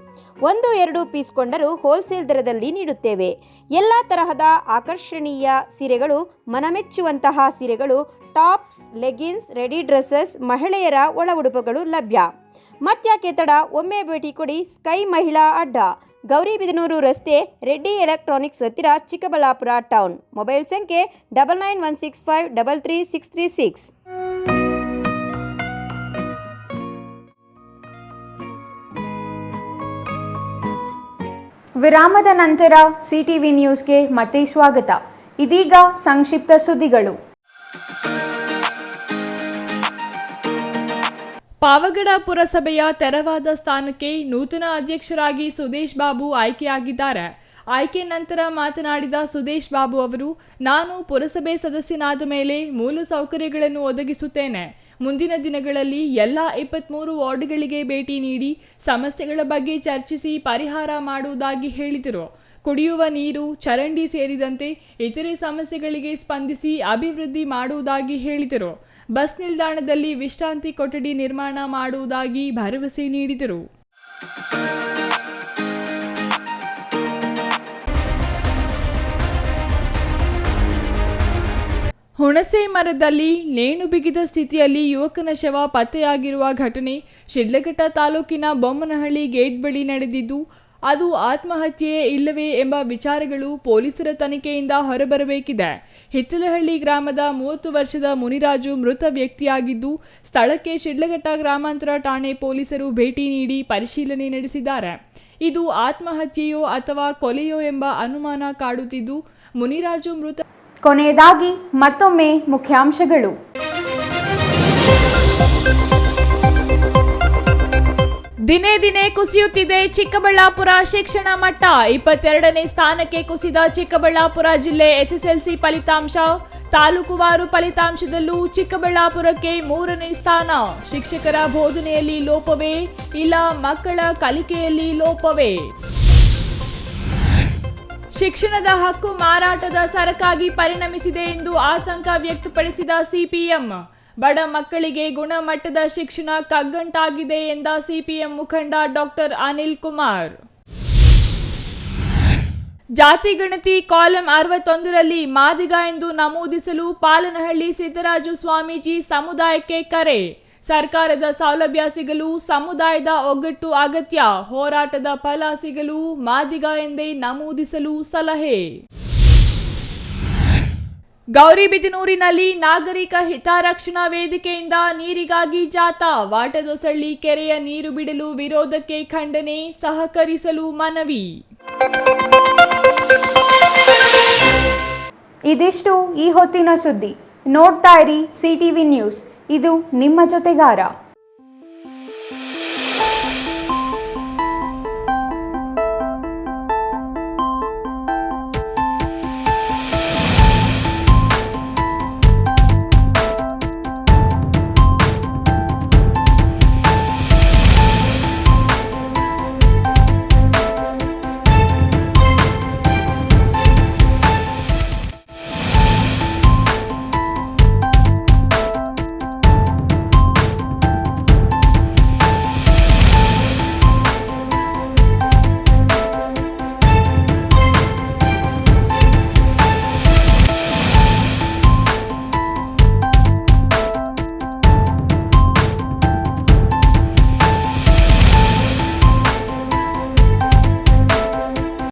1-2 ಪೀಸ್ ಕೊಂಡರೂ ಹೋಲ್ಸೇಲ್ ದರದಲ್ಲಿ ನೀಡುತ್ತೇವೆ. ಎಲ್ಲ ತರಹದ ಆಕರ್ಷಣೀಯ ಸೀರೆಗಳು, ಮನಮೆಚ್ಚುವಂತಹ ಸೀರೆಗಳು, ಟಾಪ್ಸ್, ಲೆಗಿನ್ಸ್, ರೆಡಿ ಡ್ರೆಸ್ಸಸ್, ಮಹಿಳೆಯರ ಒಳ ಉಡುಪುಗಳು ಲಭ್ಯ. ಮತ್ತ್ಯಾಕೆ ತಡ, ಒಮ್ಮೆ ಭೇಟಿ ಕೊಡಿ ಸ್ಕೈ ಮಹಿಳಾ ಅಡ್ಡ, ಗೌರಿಬಿದನೂರು ರಸ್ತೆ, ರೆಡ್ಡಿ ಎಲೆಕ್ಟ್ರಾನಿಕ್ಸ್ ಹತ್ತಿರ, ಚಿಕ್ಕಬಳ್ಳಾಪುರ ಟೌನ್. ಮೊಬೈಲ್ ಸಂಖ್ಯೆ 9916533636. ವಿರಾಮದ ನಂತರ ಸಿಟಿವಿ ನ್ಯೂಸ್ಗೆ ಮತ್ತೆ ಸ್ವಾಗತ. ಇದೀಗ ಸಂಕ್ಷಿಪ್ತ ಸುದ್ದಿಗಳು. ಪಾವಗಡ ಪುರಸಭೆಯ ತೆರವಾದ ಸ್ಥಾನಕ್ಕೆ ನೂತನ ಅಧ್ಯಕ್ಷರಾಗಿ ಸುದೇಶ್ ಬಾಬು ಆಯ್ಕೆಯಾಗಿದ್ದಾರೆ. ಆಯ್ಕೆ ನಂತರ ಮಾತನಾಡಿದ ಸುದೇಶ್ ಬಾಬು ಅವರು, ನಾನು ಪುರಸಭೆ ಸದಸ್ಯನಾದ ಮೇಲೆ ಮೂಲಸೌಕರ್ಯಗಳನ್ನು ಒದಗಿಸುತ್ತೇನೆ. ಮುಂದಿನ ದಿನಗಳಲ್ಲಿ ಎಲ್ಲ 23 ವಾರ್ಡ್ಗಳಿಗೆ ಭೇಟಿ ನೀಡಿ ಸಮಸ್ಯೆಗಳ ಬಗ್ಗೆ ಚರ್ಚಿಸಿ ಪರಿಹಾರ ಮಾಡುವುದಾಗಿ ಹೇಳಿದರು. ಕುಡಿಯುವ ನೀರು, ಚರಂಡಿ ಸೇರಿದಂತೆ ಇತರೆ ಸಮಸ್ಯೆಗಳಿಗೆ ಸ್ಪಂದಿಸಿ ಅಭಿವೃದ್ಧಿ ಮಾಡುವುದಾಗಿ ಹೇಳಿದರು. ಬಸ್ ನಿಲ್ದಾಣದಲ್ಲಿ ವಿಶ್ರಾಂತಿ ಕೊಠಡಿ ನಿರ್ಮಾಣ ಮಾಡುವುದಾಗಿ ಭರವಸೆ ನೀಡಿದರು. ಹುಣಸೆ ಮರದಲ್ಲಿ ನೇಣು ಬಿಗಿದ ಸ್ಥಿತಿಯಲ್ಲಿ ಯುವಕನ ಶವ ಪತ್ತೆಯಾಗಿರುವ ಘಟನೆ ಶಿಡ್ಲಘಟ್ಟ ತಾಲೂಕಿನ ಬೊಮ್ಮನಹಳ್ಳಿ ಗೇಟ್ ಬಳಿ ನಡೆದಿದ್ದು, ಅದು ಆತ್ಮಹತ್ಯೆಯೇ ಇಲ್ಲವೇ ಎಂಬ ವಿಚಾರಗಳು ಪೊಲೀಸರ ತನಿಖೆಯಿಂದ ಹೊರಬರಬೇಕಿದೆ. ಹಿತ್ತಲಹಳ್ಳಿ ಗ್ರಾಮದ 30 ವರ್ಷದ ಮುನಿರಾಜು ಮೃತ ವ್ಯಕ್ತಿಯಾಗಿದ್ದು, ಸ್ಥಳಕ್ಕೆ ಶಿಡ್ಲಘಟ್ಟ ಗ್ರಾಮಾಂತರ ಠಾಣೆ ಪೊಲೀಸರು ಭೇಟಿ ನೀಡಿ ಪರಿಶೀಲನೆ ನಡೆಸಿದ್ದಾರೆ. ಇದು ಆತ್ಮಹತ್ಯೆಯೋ ಅಥವಾ ಕೊಲೆಯೋ ಎಂಬ ಅನುಮಾನ ಕಾಡುತ್ತಿದ್ದು, ಮುನಿರಾಜು ಮೃತ. ಕೊನೆಯದಾಗಿ ಮತ್ತೊಮ್ಮೆ ಮುಖ್ಯಾಂಶಗಳು. ದಿನೇ ದಿನೇ ಕುಸಿಯುತ್ತಿದೆ ಚಿಕ್ಕಬಳ್ಳಾಪುರ ಶಿಕ್ಷಣ ಮಟ್ಟ. 22ನೇ ಸ್ಥಾನಕ್ಕೆ ಕುಸಿದ ಚಿಕ್ಕಬಳ್ಳಾಪುರ ಜಿಲ್ಲೆ ಎಸ್ಎಸ್ಎಲ್ಸಿ ಫಲಿತಾಂಶ. ತಾಲೂಕುವಾರು ಫಲಿತಾಂಶದಲ್ಲೂ ಚಿಕ್ಕಬಳ್ಳಾಪುರಕ್ಕೆ 3ನೇ ಸ್ಥಾನ. ಶಿಕ್ಷಕರ ಬೋಧನೆಯಲ್ಲಿ ಲೋಪವೇ ಇಲ್ಲ, ಮಕ್ಕಳ ಕಲಿಕೆಯಲ್ಲಿ ಲೋಪವೇ? ಶಿಕ್ಷಣದ ಹಕ್ಕು ಮಾರಾಟದ ಸರಕಾಗಿ ಪರಿಣಮಿಸಿದೆ ಎಂದು ಆತಂಕ ವ್ಯಕ್ತಪಡಿಸಿದ ಸಿಪಿಎಂ. ಬಡ ಮಕ್ಕಳಿಗೆ ಗುಣಮಟ್ಟದ ಶಿಕ್ಷಣ ಕಗ್ಗಂಟಾಗಿದೆ ಎಂದ ಸಿಪಿಎಂ ಮುಖಂಡ ಡಾಕ್ಟರ್ ಅನಿಲ್ ಕುಮಾರ್. ಜಾತಿ ಗಣತಿ ಕಾಲಂ 61ರಲ್ಲಿ ಮಾದಿಗ ಎಂದು ನಮೂದಿಸಲು ಪಾಲನಹಳ್ಳಿ ಸಿದ್ದರಾಜು ಸ್ವಾಮೀಜಿ ಸಮುದಾಯಕ್ಕೆ ಕರೆ. ಸರ್ಕಾರದ ಸೌಲಭ್ಯ ಸಿಗಲು ಸಮುದಾಯದ ಒಗ್ಗಟ್ಟು ಅಗತ್ಯ. ಹೋರಾಟದ ಫಲ ಸಿಗಲು ಮಾದಿಗ ಎಂದೇ ನಮೂದಿಸಲು ಸಲಹೆ. ಗೌರಿಬಿದನೂರಿನಲ್ಲಿ ನಾಗರಿಕ ಹಿತರಕ್ಷಣಾ ವೇದಿಕೆಯಿಂದ ನೀರಿಗಾಗಿ ಜಾಥಾ. ವಾಟದೊಸಳ್ಳಿ ಕೆರೆಯ ನೀರು ಬಿಡಲು ವಿರೋಧಕ್ಕೆ ಖಂಡನೆ, ಸಹಕರಿಸಲು ಮನವಿ. ಇದಿಷ್ಟು ಈ ಹೊತ್ತಿನ ಸುದ್ದಿ. ನೋಡ್ತಾ ಇರಿ ಸಿಟಿವಿ ನ್ಯೂಸ್, ಇದು ನಿಮ್ಮ ಜೊತೆಗಾರ.